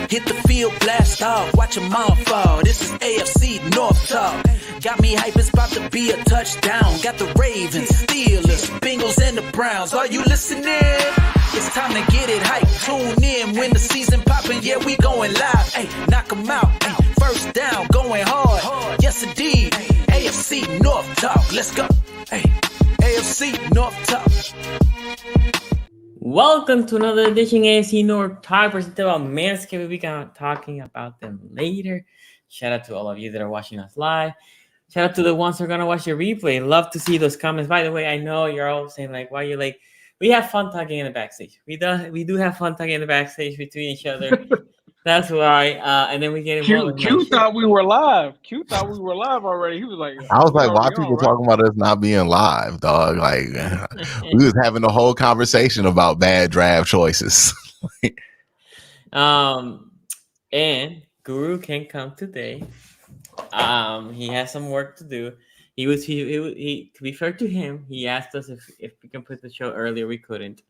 Hit the field, blast off, watch a mom fall. This is AFC North Talk. Got me hype, it's about to be a touchdown. Got the Ravens, Steelers, Bengals, and the Browns. Are you listening? It's time to get it hype. Tune in when the season poppin'. Yeah, we going live. Hey, knock 'em out. Ay, first down, going hard. Yes, indeed. AFC North Talk. Let's go. Hey, AFC North Talk. Welcome to another edition of AFC North Talk. We're still about Manscaped. We'll be talking about them later. Shout out to all of you that are watching us live. Shout out to the ones who are going to watch the replay. Love to see those comments. By the way, I know you're all saying, like, why are you like, we have fun talking in the backstage. We do have fun talking in the backstage between each other. That's why. And then we get involved. Q thought we were live. Q thought we were live already. He was like, I was like, why people talking about us not being live, dog? Like, we was having a whole conversation about bad draft choices. And Guru can't come today. He has some work to do. He to be fair to him, he asked us if we can put the show earlier. We couldn't.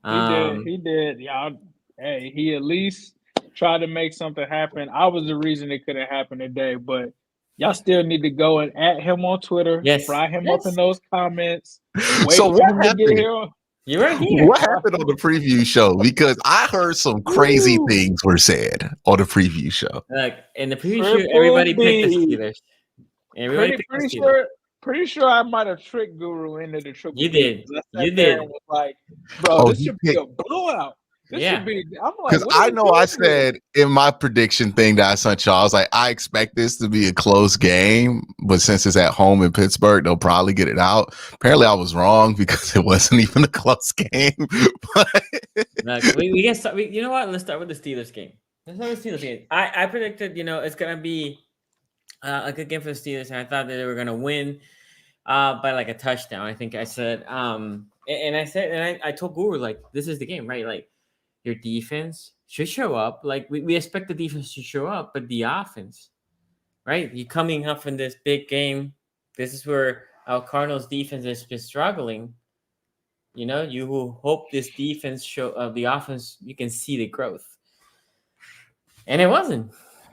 He did. Y'all, hey, he at least tried to make something happen. I was the reason it couldn't happen today, but y'all still need to go and at him on Twitter. Yes. Fry him up in those comments. Wait So for what him to get happened? here. You were here. What happened on the preview show? Because I heard some crazy things were said on the preview show. Like in the preview show, everybody picked the Steelers. Pretty sure I might have tricked Guru into the triple. You did. You did. Was like, bro, this should be a blowout. This should be. I'm like, because I know I said in my prediction thing that I sent y'all, I was like, I expect this to be a close game, but since it's at home in Pittsburgh, they'll probably get it out. Apparently, I was wrong because it wasn't even a close game. But we can start. You know what? Let's start with the Steelers game. I predicted, it's gonna be a good game for the Steelers, and I thought that they were gonna win by like a touchdown. I think I said, I told Guru, like, this is the game, right? Like, your defense should show up. Like, we expect the defense to show up, but the offense, right? You coming up from this big game. This is where our Cardinals defense has been struggling. You will hope this defense the offense, you can see the growth. And it wasn't.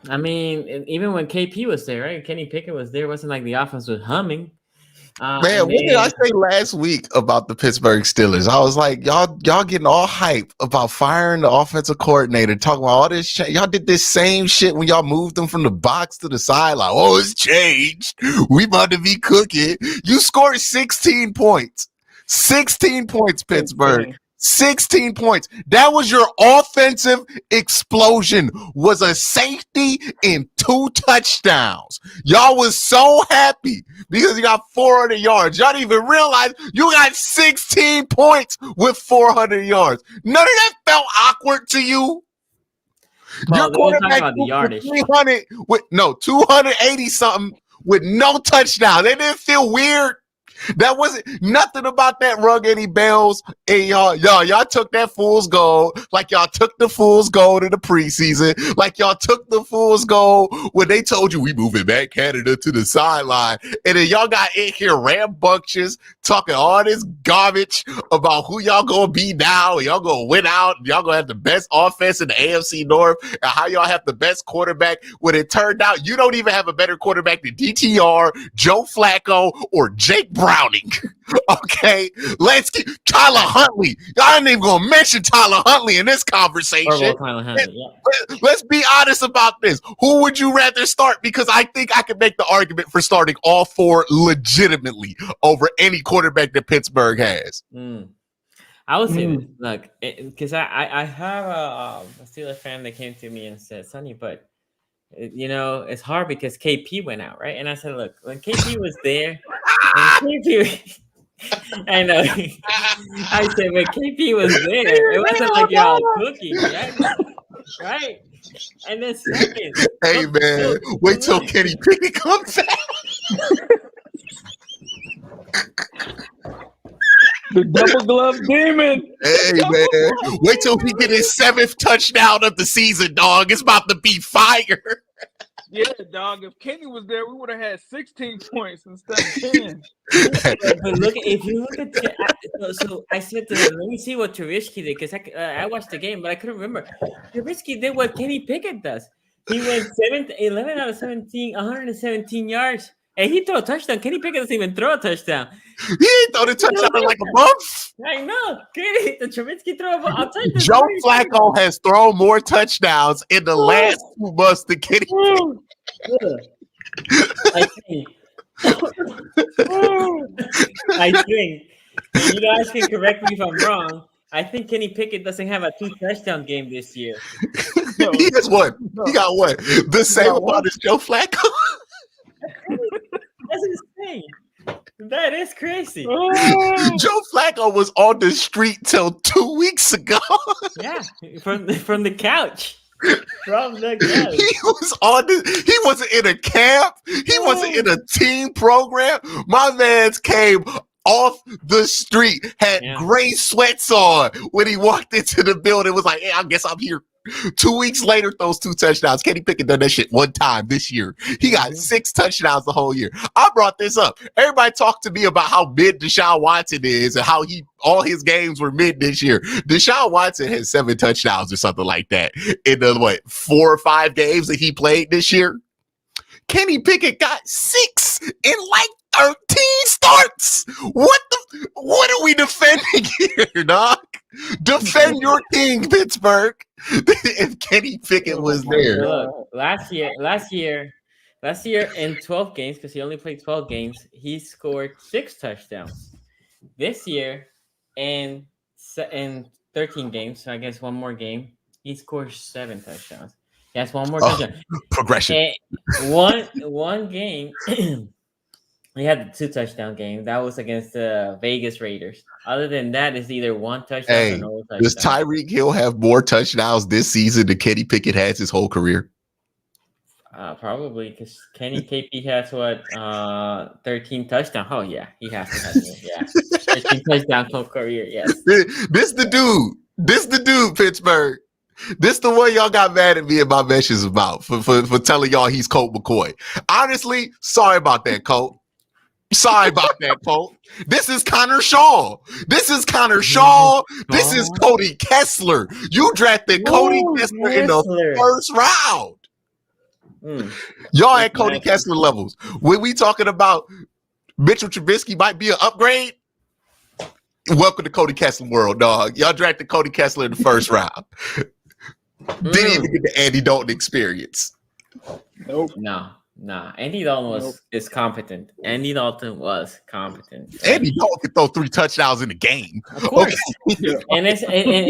I mean, even when KP was there, right? Kenny Pickett was there. It wasn't like the offense was humming. Man, what did I say last week about the Pittsburgh Steelers? I was like, y'all getting all hype about firing the offensive coordinator, talking about all this shit. Y'all did this same shit when y'all moved them from the box to the sideline. Oh, it's changed. We about to be cooking. You scored 16 points. 16 points, Pittsburgh. 16 points. That was your offensive explosion. Was a safety and 2 touchdowns. Y'all was so happy because you got 400 yards. Y'all didn't even realize you got 16 points with 400 yards. None of that felt awkward to you. Well, we're talking about the yardage. 280 something with no touchdown. They didn't feel weird. That wasn't nothing about that rung any bells. And y'all took that fool's gold like y'all took the fool's gold in the preseason, like y'all took the fool's gold when they told you we moving back Canada to the sideline. And then y'all got in here rambunctious, talking all this garbage about who y'all gonna be now. Y'all gonna win out. Y'all gonna have the best offense in the AFC North and how y'all have the best quarterback. When it turned out you don't even have a better quarterback than DTR, Joe Flacco, or Jake Browning. Okay, let's get Tyler Huntley. Y'all ain't even gonna mention Tyler Huntley in this conversation. Let's be honest about this. Who would you rather start? Because I think I could make the argument for starting all 4 legitimately over any quarterback that Pittsburgh has. I would say this, look, because I have a Steelers fan that came to me and said, Sonny, but it's hard because KP went out, right? And I said, look, when KP was there, I know. I said, when KP was there, it wasn't like y'all cooking, right? And then second, hey man, wait till Kenny Pickett comes out. The double glove demon. Hey man, wait till he get his 7th touchdown of the season, dog. It's about to be fire. Yeah, dog. If Kenny was there, we would have had 16 points instead of 10. But look, if you look at so I said to him, let me see what Trubisky did because I watched the game, but I couldn't remember. Trubisky did what Kenny Pickett does. He went 11 out of 17, 117 yards, and he threw a touchdown. Kenny Pickett doesn't even throw a touchdown. He ain't throw the touchdown in like a month. I know. Kenny, the Trubisky throw. I'll tell you. Joe Flacco has thrown more touchdowns in the last 2 months than Kenny Pickett. I think, and you guys can correct me if I'm wrong. I think Kenny Pickett doesn't have a 2-touchdown game this year. He has one. He got one. The same amount as Joe Flacco. That's insane. That is crazy. Joe Flacco was on the street till 2 weeks ago. Yeah, from the couch. From the couch. He wasn't in a camp. He wasn't in a team program. My man's came off the street, had gray sweats on when he walked into the building. Was like, hey, I guess I'm here. 2 weeks later, those 2 touchdowns. Kenny Pickett done that shit one time this year. He got 6 touchdowns the whole year. I brought this up. Everybody talked to me about how mid Deshaun Watson is and how all his games were mid this year. Deshaun Watson has 7 touchdowns or something like that in the 4 or 5 games that he played this year. Kenny Pickett got 6 in like 13 starts. What are we defending here, dog? Defend your king, Pittsburgh. If Kenny Pickett was there. Look, last year in 12 games, because he only played 12 games, he scored 6 touchdowns. This year in 13 games, so I guess one more game, he scores 7 touchdowns. That's one more touchdown. Progression. And one game, he had the 2-touchdown game. That was against the Vegas Raiders. Other than that, it's either 1 touchdown or no touchdown. Does Tyreek Hill have more touchdowns this season than Kenny Pickett has his whole career? Probably, because KP has 13 touchdowns. Oh yeah, he has to have it. Yeah, 13 touchdowns whole career. Yes. This the dude, Pittsburgh. This the one y'all got mad at me and my meshes about for telling y'all he's Colt McCoy. Honestly, sorry about that, Colt. Sorry about that, Colt. This is Connor Shaw. This is Cody Kessler. You drafted Cody Kessler in the first round. Y'all at Cody Kessler levels. When we talking about Mitchell Trubisky might be an upgrade, welcome to Cody Kessler world, dog. Y'all drafted Cody Kessler in the first round. Didn't even get the Andy Dalton experience. Nope. No. Andy Dalton is competent. Andy Dalton was competent. Andy Dalton could throw 3 touchdowns in a game. Of course. Okay. and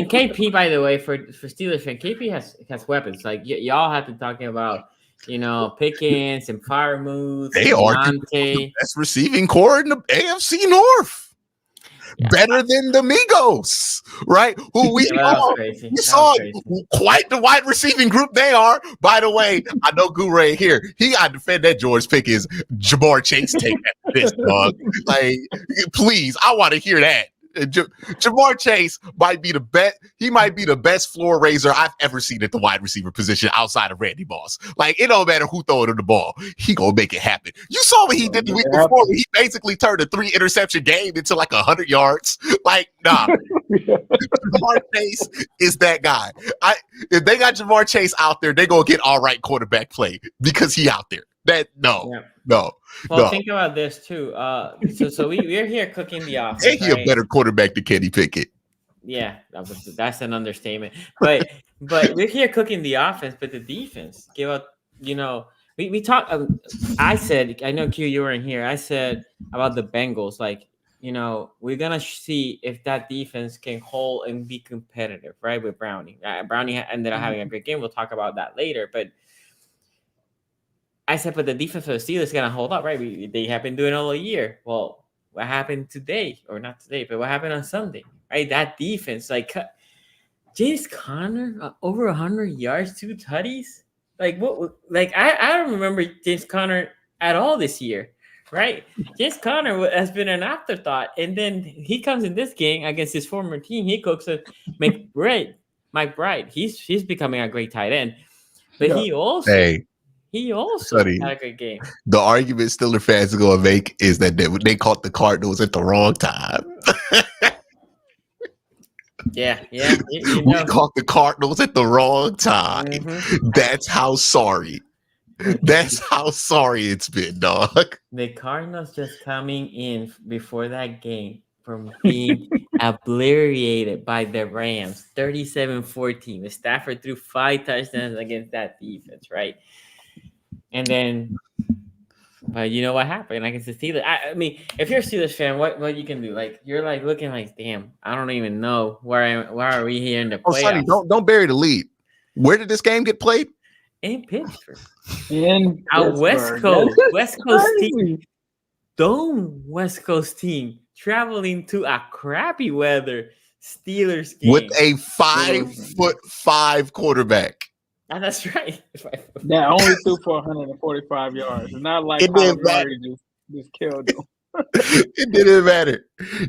KP, by the way, for Steelers fan, KP has weapons. Like y'all have been talking about, Pickens and fire moves. They are the best receiving core in the AFC North. Yeah. Better than the Migos, right? Who we saw quite the wide receiving group they are. By the way, I know Gouray here. He got to defend that George Pickens, Jamar Chase take that fist, dog. Like, please, I want to hear that. Jamar Chase might be the best. He might be the best floor raiser I've ever seen at the wide receiver position outside of Randy Moss. Like, it don't matter who throwing him the ball, he gonna make it happen. You saw what he did the week before. He basically turned a 3 interception game into like 100 yards. Like, nah. Jamar Chase is that guy. If they got Jamar Chase out there, they gonna get all right quarterback play because he out there. No. Think about this too. So we're here cooking the offense. Ain't he a better quarterback than Kenny Pickett? Yeah, that's an understatement. But we're here cooking the offense, but the defense give up. We talk. I said, I know Q, you were in here. I said about the Bengals, like we're gonna see if that defense can hold and be competitive, right? With Brownie. Brownie ended up having a great game. We'll talk about that later, but. I said, but the defense for the Steelers is going to hold up, right? They have been doing it all year. Well, what happened today? Or not today, but what happened on Sunday? Right? That defense, like, James Conner, over 100 yards, 2 tutties? Like, what? Like, I don't remember James Conner at all this year, right? James Conner has been an afterthought. And then he comes in this game against his former team. He cooks a Mike Bright. He's becoming a great tight end. But he also... He also Sonny, had a good game. the argument Steelers fans are going to make is that they caught the Cardinals at the wrong time. Yeah. You We know. caught the Cardinals at the wrong time. Mm-hmm. That's how sorry. That's how sorry it's been, dog. The Cardinals just coming in before that game from being obliterated by the Rams, 37-14. The Stafford threw 5 touchdowns against that defense, right? And then, but you know what happened against the Steelers? I mean, if you're a Steelers fan, what you can do? Like, you're like looking like, damn, I don't even know where are we here in the playoffs? Sonny, don't bury the lead. Where did this game get played? In Pittsburgh. In Out West Coast. West Coast team. Dome West Coast team traveling to a crappy weather Steelers game. With a 5'5" quarterback. Oh, that's right. That only threw for 145 yards. It's not like Kyler Murray just killed them. It didn't matter.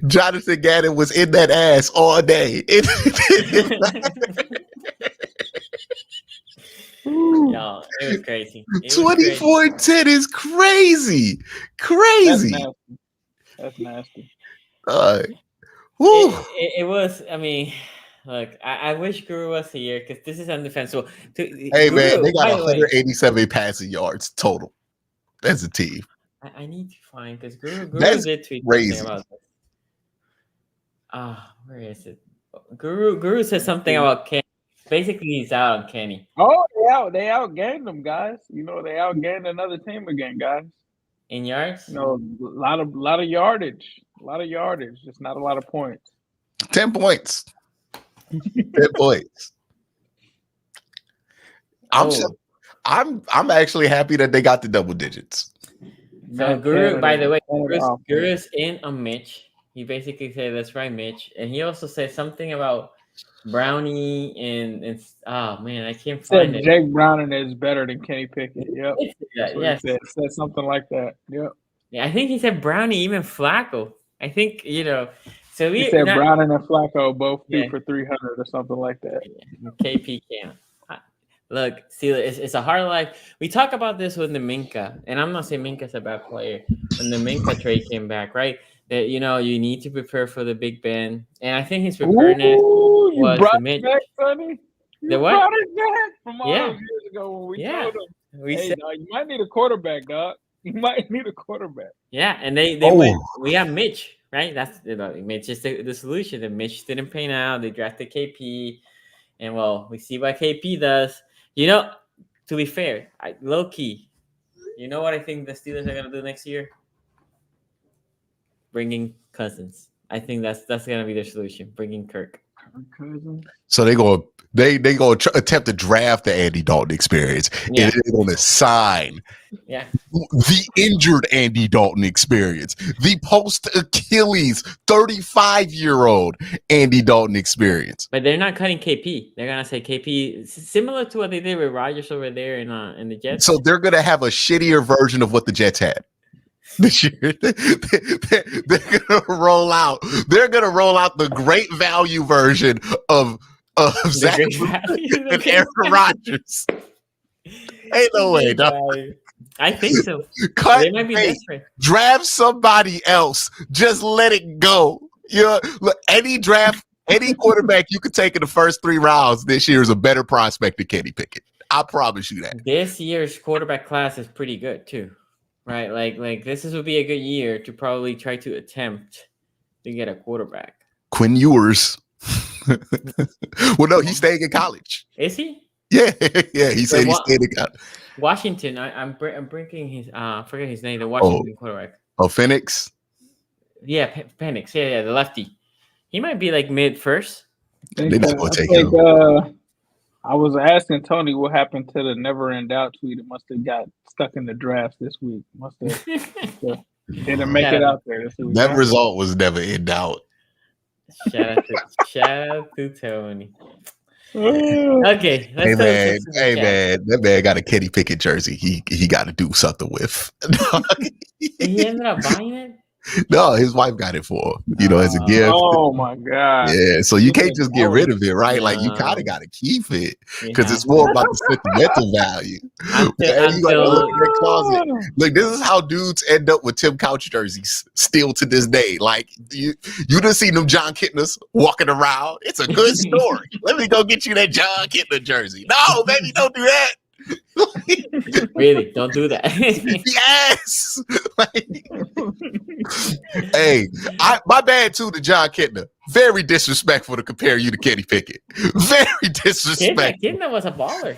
Jonathan Gannon was in that ass all day. Yo, it was crazy. 24-10 is crazy. Crazy. That's nasty. It was, I mean, look, I wish Guru was here because this is undefensible. Hey, Guru, man, they got 187 passing yards total. That's a team. I need to find because Guru did tweet crazy. something about this. Where is it? Guru said something about Kenny. Basically, he's out on Kenny. Oh, they outgained them, guys. You know, they outgained another team again, guys. In yards? No, a lot of yardage. A lot of yardage. Just not a lot of points. 10 points. 10 points. I'm actually happy that they got the double digits. So Guru, by the way, Guru's in on Mitch. He basically said, "That's right, Mitch," and he also said something about Brownie and oh man, I can't find it. Jake Browning is better than Kenny Pickett. Yep. Yes. Said something like that. Yep. Yeah, I think he said Brownie, even Flacco. I think So he said Browning and Flacco both threw for 300 or something like that. Yeah, KP can't. Look, see, it's a hard life. We talk about this with the Minka, and I'm not saying Minka's a bad player. When the Minka trade came back, right? That you need to prepare for the Big Ben, and I think his preparedness was brought the Mitch. Back, Sonny. The what? Brought it back from all those years ago when we told him, said, you might need a quarterback, dog. You might need a quarterback. Yeah, and they went. We have Mitch, right? That's Mitch is the solution. And Mitch didn't pan out. They drafted KP, and we see what KP does. To be fair, low key, you know what I think the Steelers are gonna do next year? Bringing Cousins. I think that's gonna be their solution. Bringing Kirk. So they go attempt to draft the Andy Dalton experience, and they're going to sign the injured Andy Dalton experience, the post Achilles 35-year-old Andy Dalton experience. But they're not cutting KP. They're gonna say KP similar to what they did with Rodgers over there in the Jets. So they're gonna have a shittier version of what the Jets had this year. They're gonna roll out the great value version of Zach and Aaron Rodgers. Ain't no way, dog. I think so. They might be desperate. Draft somebody else. Just let it go. Look, any quarterback you could take in the first 3 rounds this year is a better prospect than Kenny Pickett. I promise you that. This year's quarterback class is pretty good too. Right, like this would be a good year to probably try to attempt to get a quarterback. Quinn Ewers. Well, no, he's staying in college. Is he? Yeah. He said he's staying in college. Washington. I'm bringing his. Forget his name. The Washington quarterback. Oh, Phoenix. Yeah, Penix. Yeah, the lefty. He might be like mid first. They're not gonna take him. I was asking Tony what happened to the never in doubt tweet. It must have got stuck in the draft this week. Must have didn't make it out there this week. That result was never in doubt. Shout out to Tony. Okay, hey man, that man got a Kenny Pickett jersey. He got to do something with. He ended up buying it. No, his wife got it for him, as a gift. Oh my God. Yeah, so you can't just get rid of it, right? Like you kind No. of got to keep it You because it's have more about the sentimental value. Man, you got to look in the closet. Look, this is how dudes end up with Tim Couch jerseys still to this day. Like you done seen them John Kittners walking around. It's a good story. Let me go get you that John Kittner jersey. No, baby, don't do that. Really, don't do that. Yes. Hey, my bad too to John Kittner. Very disrespectful to compare you to Kenny Pickett. Very disrespectful. Kidna was a baller.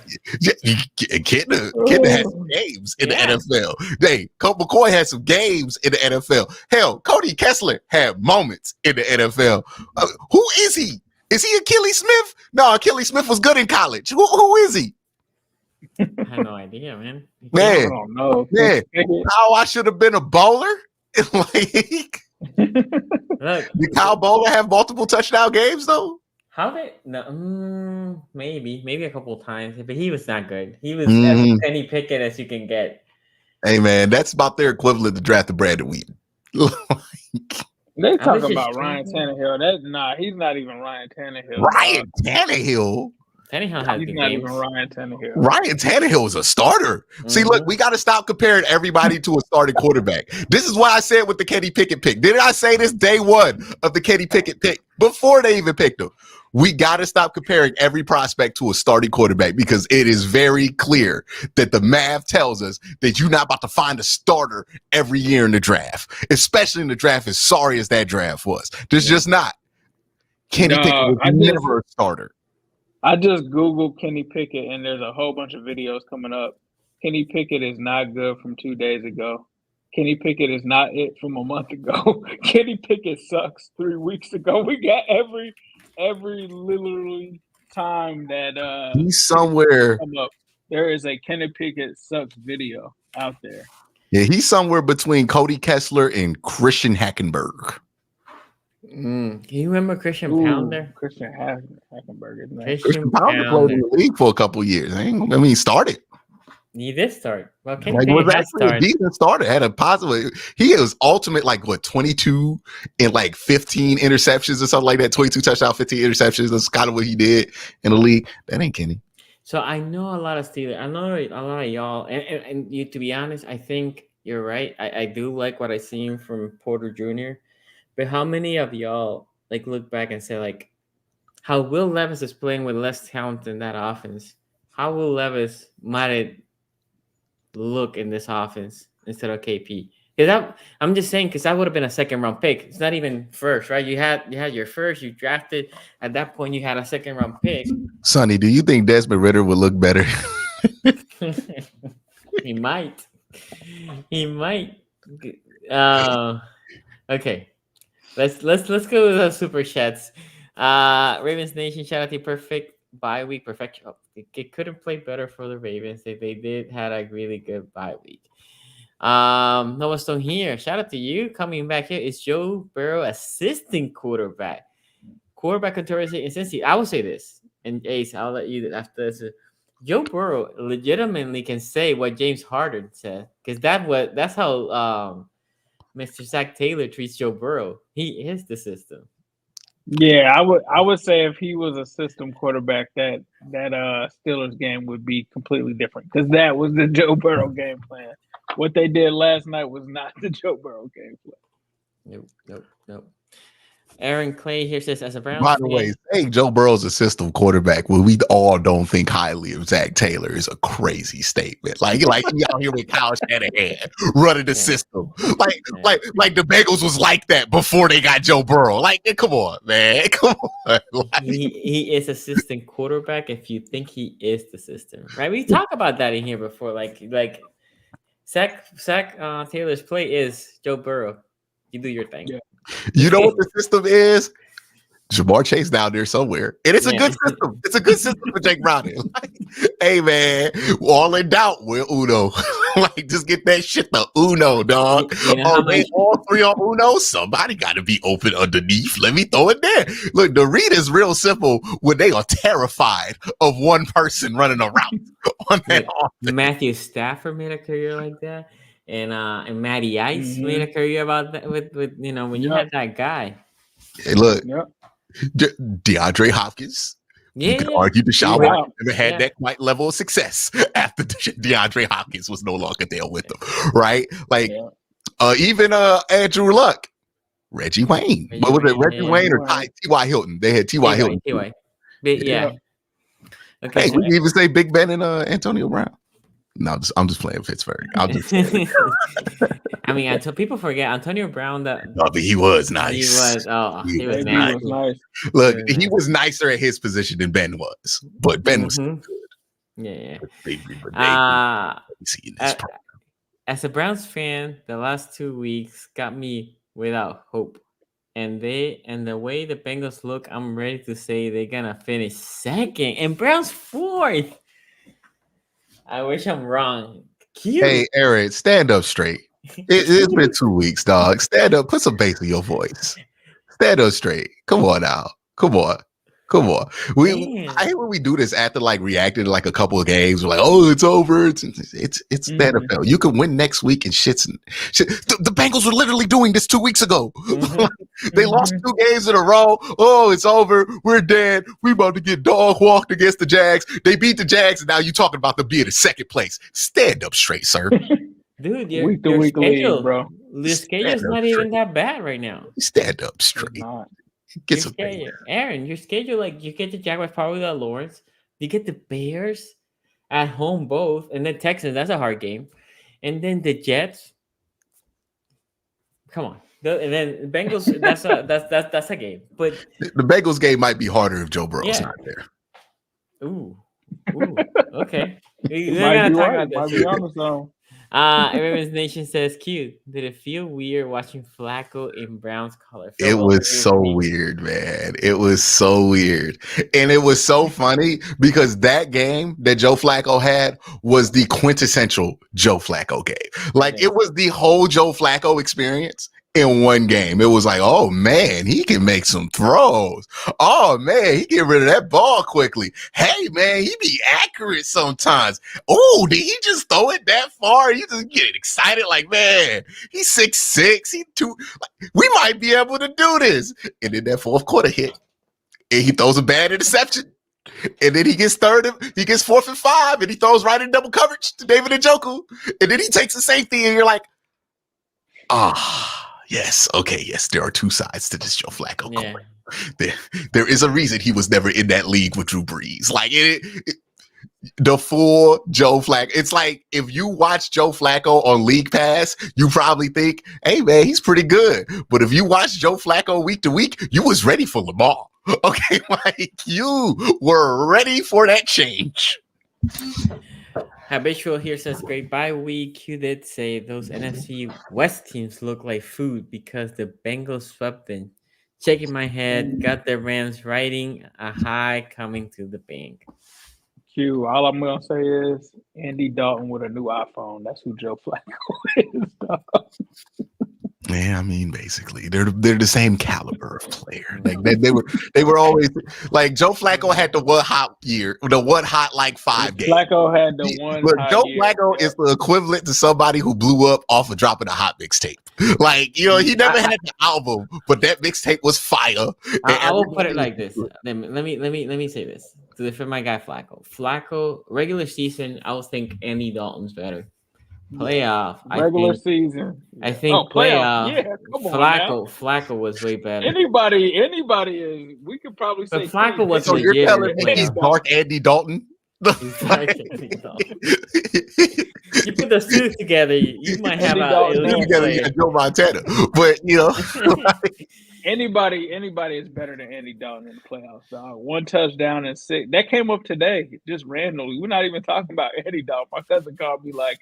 Kittner had some games in the NFL. Hey, Colt McCoy had some games in the NFL. Hell, Cody Kessler had moments in the NFL. Who is he? Is he Achilles Smith? No, Achilles Smith was good in college. Who is he? I have no idea, man. I don't know. Man, how I should have been a bowler? Like, Look, did Kyle Bowler have multiple touchdown games though? how they no, maybe a couple of times, but he was not good. He was as Kenny Pickett as you can get. Hey man, that's about their equivalent to draft the Brandon Wheaton. They talk about Ryan Tannehill. He's not even Ryan Tannehill. Ryan Tannehill. Tannehill has He's good not games. even Ryan Tannehill. Ryan Tannehill is a starter. See, look, we got to stop comparing everybody to a starting quarterback. This is what I said with the Kenny Pickett pick. Didn't I say this day one of the Kenny Pickett pick before they even picked him? We got to stop comparing every prospect to a starting quarterback because it is very clear that the math tells us that you're not about to find a starter every year in the draft, especially in the draft as sorry as that draft was. There's just not. Kenny Pickett was never a starter. I just Googled Kenny Pickett, and there's a whole bunch of videos coming up. Kenny Pickett is not good from 2 days ago. Kenny Pickett is not it from a month ago. Kenny Pickett sucks 3 weeks ago. We got every literally time that he's somewhere. Come up, there is a Kenny Pickett sucks video out there. Yeah, he's somewhere between Cody Kessler and Christian Hackenberg. Can you remember Christian Pounder? Christian Hackenberg. Christian Pounder played in the league for a couple of years. He started. He did start. Well, Kenny Like, Pickett was had actually a started. decent starter. Had a positive. He was ultimate, 22 and 15 interceptions or something like that. 22 touchdowns, 15 interceptions. That's kind of what he did in the league. That ain't Kenny. So I know a lot of Steelers. I know a lot of y'all, and you. To be honest, I think you're right. I do like what I seen from Porter Jr. But how many of y'all look back and say how Will Levis is playing with less talent in that offense? How Will Levis might have look in this offense instead of KP? Because I'm just saying, because that would have been a second round pick. It's not even first, right? You had your first. You drafted at that point. You had a second round pick. Sonny, do you think Desmond Ridder would look better? He might. Okay. Let's go with the super chats. Ravens Nation, shout out to perfect bye week. Perfection. It couldn't play better for the Ravens if they did had a really good bye week. Noah Stone here. Shout out to you coming back here. Is Joe Burrow assistant quarterback? Quarterback controversy and Cincy. I will say this, and Ace, I'll let you after this. Joe Burrow legitimately can say what James Harden said, because that's how Mr. Zach Taylor treats Joe Burrow. He is the system. Yeah, I would say if he was a system quarterback, that Steelers game would be completely different, because that was the Joe Burrow game plan. What they did last night was not the Joe Burrow game plan. Nope. Aaron Clay here says, as a Browns By the way, saying Joe Burrow's a system quarterback when we all don't think highly of Zach Taylor is a crazy statement. Like he out here with Kyle Shanahan running the system. Like the Bengals was like that before they got Joe Burrow. Come on, man. Come on. He is assistant quarterback if you think he is the system. Right? We talked about that in here before. Zach Taylor's play is Joe Burrow. You do your thing. Yeah. You know what the system is? Jamar Chase down there somewhere. And it's a good system. It's a good system for Jake Browning. Hey, man, all in doubt, we're Uno. Just get that shit to Uno, dog. They all three on Uno? Somebody got to be open underneath. Let me throw it there. Look, the read is real simple when they are terrified of one person running around on that offense. Matthew Stafford made a career like that. and Matty Ice made a career about that with when you had that guy. Hey, look, Yep. DeAndre Hopkins. You could argue Deshaun Yeah. Watson never had that quite level of success after DeAndre Hopkins was no longer there with them, right? Like, even Andrew Luck, Reggie Wayne. What was it, Reggie Wayne or T.Y. Hilton? They had T.Y. Hilton. T.Y. Yeah. Okay. Hey, we can even say Big Ben and Antonio Brown. No, I'm just playing Pittsburgh. I'm just. I mean, until people forget Antonio Brown. But he was nice. He was nice. Look, he was nicer at his position than Ben was, but Ben was good. Yeah. This as a Browns fan, the last 2 weeks got me without hope, and the way the Bengals look, I'm ready to say they're gonna finish second and Browns fourth. I wish I'm wrong. Cute. Hey, Aaron, stand up straight. It's been 2 weeks, dog. Stand up. Put some bass in your voice. Stand up straight. Come on now. Come on. I hate when we do this after like reacting to like a couple of games. We're like, oh, it's over. It's the NFL. You can win next week and shit. The Bengals were literally doing this 2 weeks ago. They lost 2 games in a row. Oh, it's over. We're dead. We about to get dog walked against the Jags. They beat the Jags, and now you talking about them being in second place. Stand up straight, sir. Dude, your week schedule, league, bro. The schedule's not even that bad right now. Stand up straight. Get some Aaron, your schedule, like you get the Jaguars probably without Lawrence. You get the Bears at home both, and then Texans, that's a hard game. And then the Jets. Come on. And then Bengals, that's a game. But the Bengals game might be harder if Joe Burrow's not there. Ooh. Okay. Might be on the zone. Everyone's Nation says, "Cute. Did it feel weird watching Flacco in Browns color?" It was so weird, man. It was so weird. And it was so funny because that game that Joe Flacco had was the quintessential Joe Flacco game. Like, it was the whole Joe Flacco experience in one game. It was like, oh man, he can make some throws. Oh man, he get rid of that ball quickly. Hey man, he be accurate sometimes. Oh, did he just throw it that far? You just get excited like, man, he's 6'6", he 2. Like, we might be able to do this. And then that fourth quarter hit, and he throws a bad interception. And then he gets 4th and 5, and he throws right in double coverage to David Njoku. And then he takes the safety, and you're like, yes. Okay. Yes. There are 2 sides to this Joe Flacco coin. There is a reason he was never in that league with Drew Brees. Like the full Joe Flacco. It's like if you watch Joe Flacco on League Pass, you probably think, hey man, he's pretty good. But if you watch Joe Flacco week to week, you was ready for Lamar. Okay. Like you were ready for that change. Habitual here says, great bye week. You did say those NFC West teams look like food because the Bengals swept them. Shaking my head, got the Rams riding a high coming to the bank. Q, all I'm going to say is Andy Dalton with a new iPhone. That's who Joe Flacco is, dog. Yeah, I mean, basically, they're the same caliber of player. Like they were always like Joe Flacco had the one hot year, the one hot like 5 games. Flacco had the one. But hot Joe year. Flacco is the equivalent to somebody who blew up off of dropping a hot mixtape. Like he never had the album, but that mixtape was fire. I will put it like this. Let me say this to defend my guy Flacco. Flacco regular season, I would think Andy Dalton's better. Playoff, regular season. I think playoff. Yeah, come on, Flacco was way better. Anybody is. We could probably say Flacco was. So you're telling me he's dark Andy Dalton? You put those two together, you might have Joe Montana, but anybody is better than Andy Dalton in the playoffs. Dog. 1 touchdown and 6. That came up today, just randomly. We're not even talking about Andy Dalton. My cousin called me like,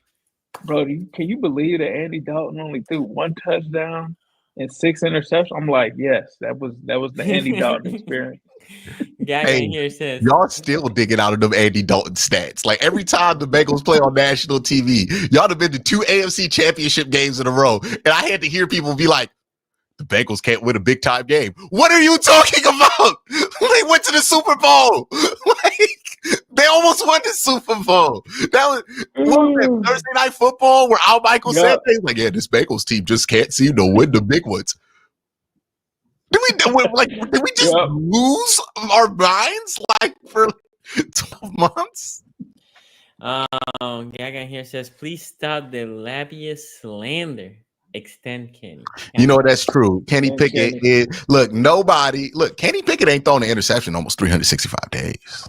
bro, can you believe that Andy Dalton only threw 1 touchdown and 6 interceptions? I'm like, yes, that was the Andy Dalton experience. Hey, here says, y'all still digging out of them Andy Dalton stats. Like every time the Bengals play on national TV, y'all have been to 2 AFC championship games in a row. And I had to hear people be like, the Bengals can't win a big time game. What are you talking about? They went to the Super Bowl. Like, They almost won the Super Bowl. That was what was that, Thursday Night Football where Al Michael said things like, "Yeah, this Bengals team just can't seem to win the big ones." Did we just lose our minds like for 12 months? Gaga here says, please stop the labia slander. Extend Kenny. You know, that's true. Kenny Pickett is Kenny Pickett ain't thrown an interception in almost 365 days.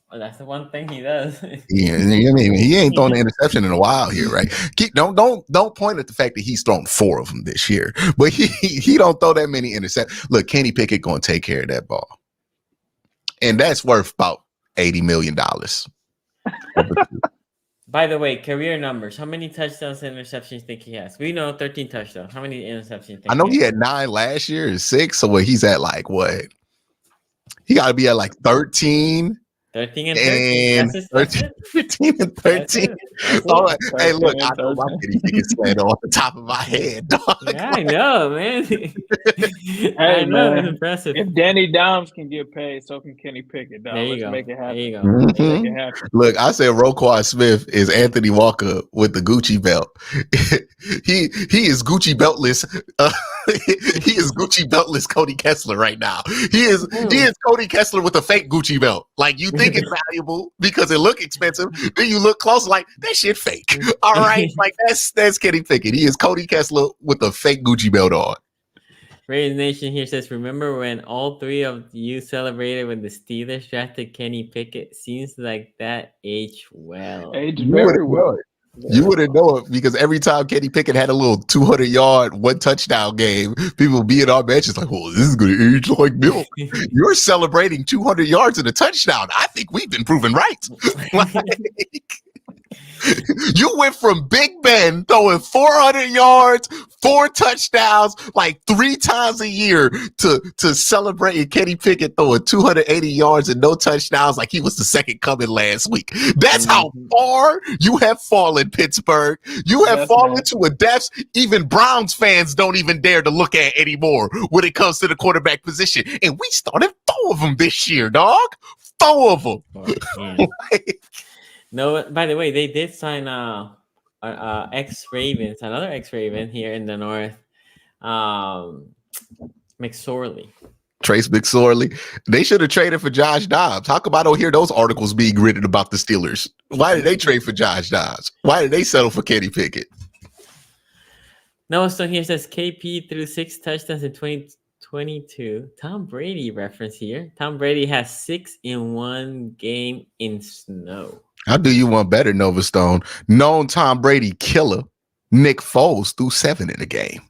Well, that's the one thing he does. Yeah, I mean, he ain't thrown an interception in a while here, right? Don't point at the fact that he's thrown 4 of them this year, but he don't throw that many interceptions. Look, Kenny Pickett gonna take care of that ball, and that's worth about $80 million. By the way, career numbers. How many touchdowns and interceptions do you think he has? We know 13 touchdowns. How many interceptions do you think I know he had 9 last year and 6. So he's at like what? He got to be at like 13. 13 and 13. That's 13 and 13. All right. Hey, look, I know my Kenny Pickett slander off the top of my head, dog. Yeah, I know, man. Hey, man, that's impressive. If Danny Dimes can get paid, so can Kenny Pickett, dog. There you go. Make it happen. There you go. Make it happen. Look, I said Roquan Smith is Anthony Walker with the Gucci belt. he is Gucci beltless. He is Gucci beltless Cody Kessler right now. He is Cody Kessler with a fake Gucci belt. Like, you think it's valuable because it look expensive, then you look close like that shit fake. All right, like that's Kenny Pickett. He is Cody Kessler with a fake Gucci belt on. Raiders Nation here says, remember when all 3 of you celebrated when the Steelers drafted Kenny Pickett? Seems like that aged well. Aged very well. You wouldn't know it because every time Kenny Pickett had a little 200-yard, 1 touchdown game, people would be in our benches like, well, this is going to age like milk. You're celebrating 200 yards and a touchdown. I think we've been proven right. You went from Big Ben throwing 400 yards, 4 touchdowns, like 3 times a year to celebrating Kenny Pickett throwing 280 yards and no touchdowns like he was the second coming last week. That's how far you have fallen, Pittsburgh. You have fallen to a depth even Browns fans don't even dare to look at anymore when it comes to the quarterback position. And we started 4 of them this year, dog. 4 of them. No, by the way, they did sign ex-Ravens, another ex-Raven here in the North, McSorley. Trace McSorley. They should have traded for Josh Dobbs. How come I don't hear those articles being written about the Steelers? Why did they trade for Josh Dobbs? Why did they settle for Kenny Pickett? No, so here says KP threw 6 touchdowns in 2022. Tom Brady reference here. Tom Brady has 6 in 1 game in snow. I'll do you one better, Nova Stone. Known Tom Brady killer, Nick Foles threw 7 in the game.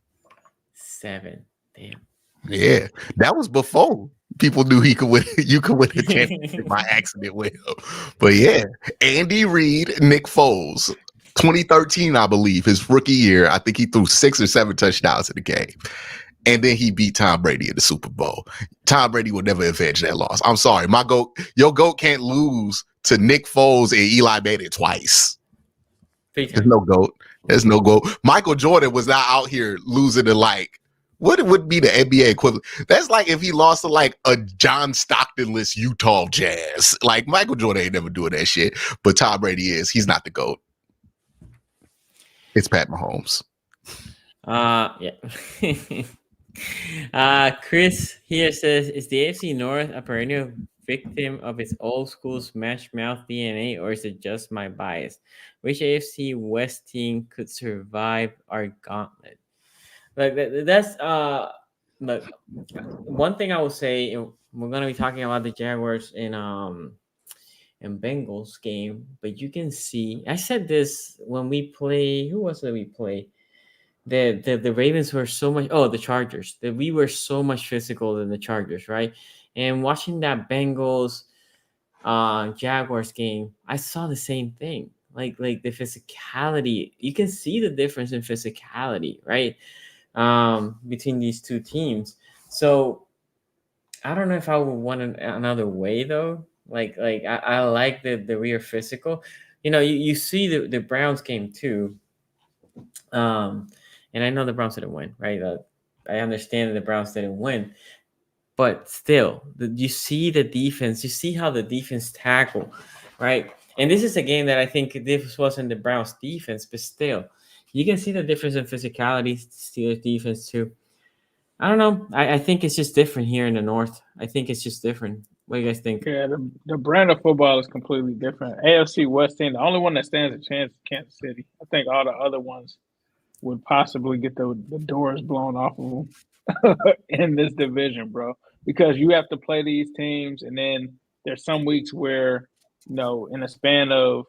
7. Damn. Yeah, that was before people knew he could win. You could win a championship by accident with him. But yeah, Andy Reid, Nick Foles, 2013, I believe, his rookie year. I think he threw 6 or 7 touchdowns in the game. And then he beat Tom Brady in the Super Bowl. Tom Brady would never avenge that loss. I'm sorry. Your GOAT can't lose to Nick Foles and Eli Manning twice. There's no GOAT. There's no GOAT. Michael Jordan was not out here losing to like, what would be the NBA equivalent? That's like if he lost to like a John Stockton-less Utah Jazz. Like, Michael Jordan ain't never doing that shit. But Tom Brady is. He's not the GOAT. It's Pat Mahomes. Yeah. Chris here says, is the AFC North a perennial victim of its old school smash mouth DNA, or is it just my bias? Which AFC West team could survive our gauntlet? Like that's look, one thing I will say, we're gonna be talking about the Jaguars in Bengals game, but you can see, I said this when we play, who was it we play? The Ravens were so much, the Chargers, that we were so much physical than the Chargers, right? And watching that Bengals Jaguars game, I saw the same thing. Like the physicality, you can see the difference in physicality, right? Between these 2 teams. So I don't know if I would want another way though. Like I like the rear physical. You know, you see the Browns game too. And I know the Browns didn't win, right? I understand that the Browns didn't win. but still, you see the defense. You see how the defense tackle, right? And this is a game that I think this wasn't the Browns' defense, but still, you can see the difference in physicality. Steelers defense too. I don't know. I think it's just different here in the North. I think it's just different. What do you guys think? Yeah, the brand of football is completely different. AFC West team, the only one that stands a chance is Kansas City. I think all the other ones would possibly get the doors blown off of them in this division, bro. Because you have to play these teams, and then there's some weeks where, in a span of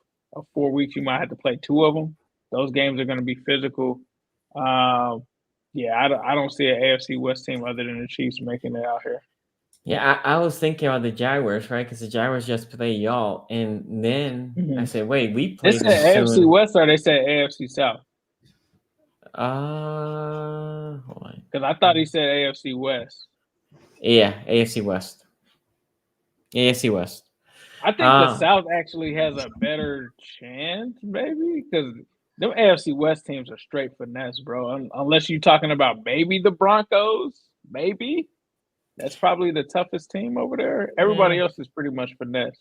4 weeks, you might have to play 2 of them. Those games are going to be physical. Yeah, I don't see an AFC West team other than the Chiefs making it out here. Yeah, I was thinking about the Jaguars, right? Because the Jaguars just play y'all, and then I said, "Wait, we They played said them AFC soon." West or they said AFC South? Hold on. Because I thought he said AFC West. Yeah, AFC West. AFC West. I think the South actually has a better chance, maybe, because them AFC West teams are straight finesse, bro. Unless you're talking about maybe the Broncos, maybe. That's probably the toughest team over there. Everybody else is pretty much finesse.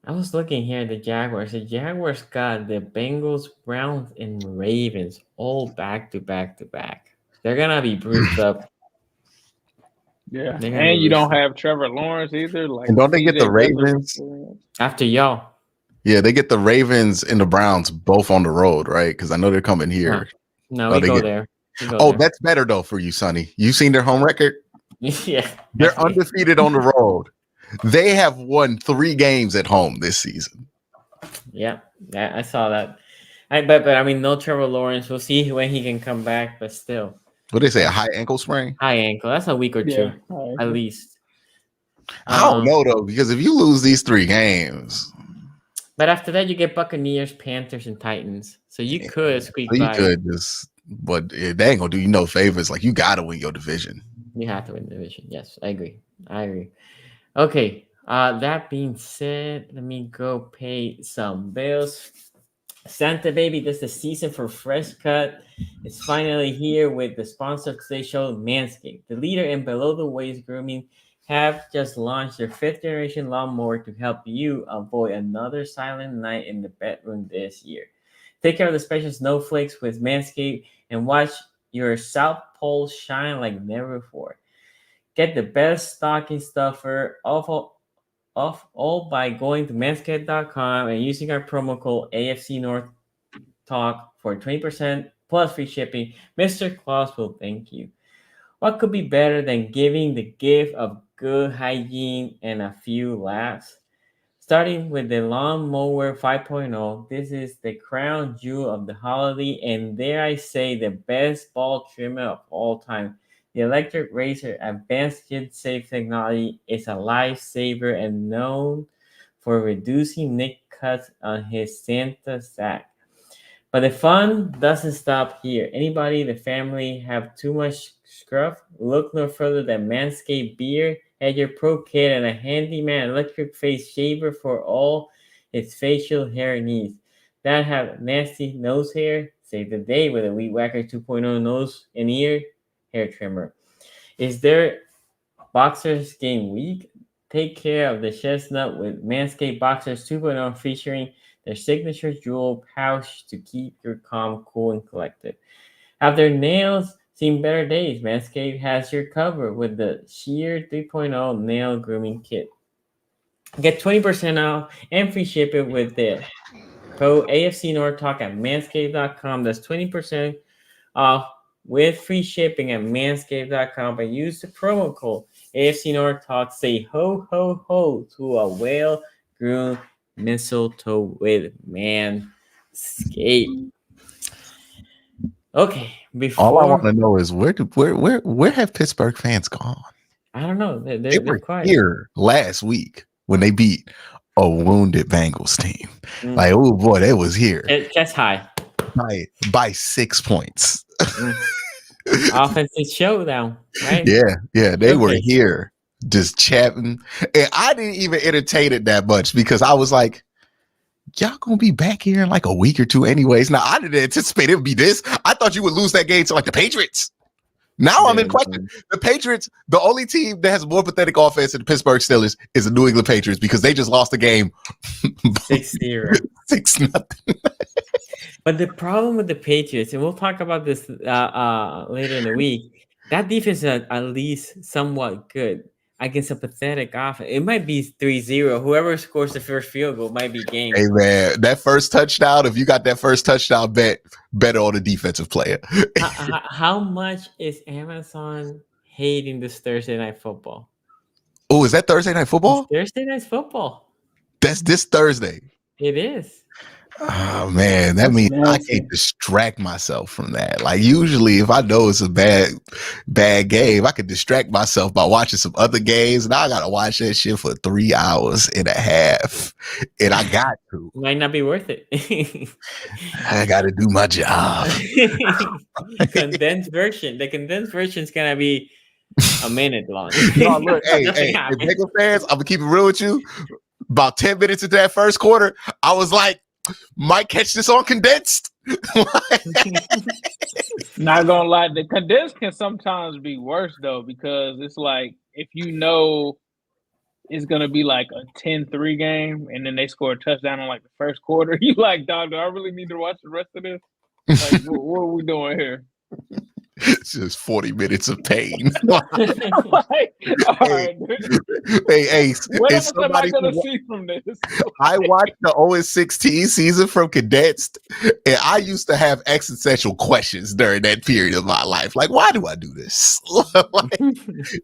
I was looking here at the Jaguars. The Jaguars got the Bengals, Browns, and Ravens all back to back to back. They're gonna be bruised up. Yeah, and you don't have Trevor Lawrence either. And don't they get the Ravens after y'all? Yeah, they get the Ravens and the Browns both on the road, right? Because I know they're coming here. No, we go there. That's better though for you, Sonny. You seen their home record? Yeah, they're undefeated on the road. They have won 3 games at home this season. Yeah, I saw that. But I mean, no Trevor Lawrence. We'll see when he can come back. But still, what they say, a high ankle sprain? High ankle. That's a week or two at least. I don't know though, because if you lose these 3 games, but after that you get Buccaneers, Panthers, and Titans. So you could squeak by. You could just, but they ain't gonna do you no favors. Like you gotta win your division. You have to win the division. Yes, I agree. Okay. That being said, let me go pay some bills. Santa baby, this is the season for fresh cut. It's finally here with the sponsor of today's show, Manscaped. The leader in below the waist grooming have just launched their 5th generation lawnmower to help you avoid another silent night in the bedroom this year. Take care of the special snowflakes with Manscaped and watch your South Pole shine like never before. Get the best stocking stuffer of all by going to manscaped.com and using our promo code AFC North Talk for 20% plus free shipping. Mr. Claus will thank you. What could be better than giving the gift of good hygiene and a few laughs? Starting with the Lawnmower 5.0, this is the crown jewel of the holiday, and dare I say, the best ball trimmer of all time. The electric razor advanced kid-safe technology is a lifesaver and known for reducing nick cuts on his Santa sack. But the fun doesn't stop here. Anybody in the family have too much scruff? Look no further than Manscaped Beard, Edger Pro Kit, and a handyman electric face shaver for all its facial hair needs. That have nasty nose hair? Save the day with a Weed Whacker 2.0 nose and ear hair trimmer. Is there Boxers game week? Take care of the chestnut with Manscaped Boxers 2.0 featuring their signature jewel pouch to keep your calm, cool, and collected. Have their nails seen better days? Manscaped has your cover with the Sheer 3.0 nail grooming kit. Get 20% off and free shipping with the code AFC North Talk at manscaped.com. That's 20% off with free shipping at manscaped.com. But use the promo code AFC North Talk. Say ho, ho, ho to a well-groomed mistletoe with Manscaped. Okay. All I want to know is where have Pittsburgh fans gone? I don't know. They were here last week when they beat a wounded Bengals team. Like, oh boy, they was here. That's high. By 6 points. Offensive showdown, right? Yeah, they were here just chatting. And I didn't even entertain it that much because I was like, y'all gonna be back here in like a week or two anyways. Now, I didn't anticipate it would be this. I thought you would lose that game to like the Patriots. Now I'm in question. The Patriots, the only team that has more pathetic offense than the Pittsburgh Steelers is the New England Patriots because they just lost the game 6-0. 6-0. But the problem with the Patriots, and we'll talk about this later in the week, that defense is at least somewhat good against a pathetic offense. It might be 3-0. Whoever scores the first field goal might be game. Hey, man, that first touchdown, if you got that first touchdown, better on the defensive player. How much is Amazon hating this Thursday Night Football? Oh, is that Thursday Night Football? It's Thursday Night Football. That's this Thursday. It is. Oh man, that means I can't distract myself from that. Like usually if I know it's a bad game, I can distract myself by watching some other games. Now I gotta watch that shit for 3 hours and a half. And I got to. Might not be worth it. I gotta do my job. Condensed version. The condensed version is gonna be a minute long. No, look, hey, Bengals fans, I'm gonna keep it real with you. About 10 minutes into that first quarter, I was like, might catch this on condensed. Not gonna lie, the condensed can sometimes be worse though, because it's like if you know it's gonna be like a 10-3 game and then they score a touchdown on like the first quarter, you like, dog, do I really need to watch the rest of this? Like, what are we doing here? It's just 40 minutes of pain. Like, all right, hey, what else am I gonna see from this? I watched the 0-16 season from condensed, and I used to have existential questions during that period of my life. Like, why do I do this? Like,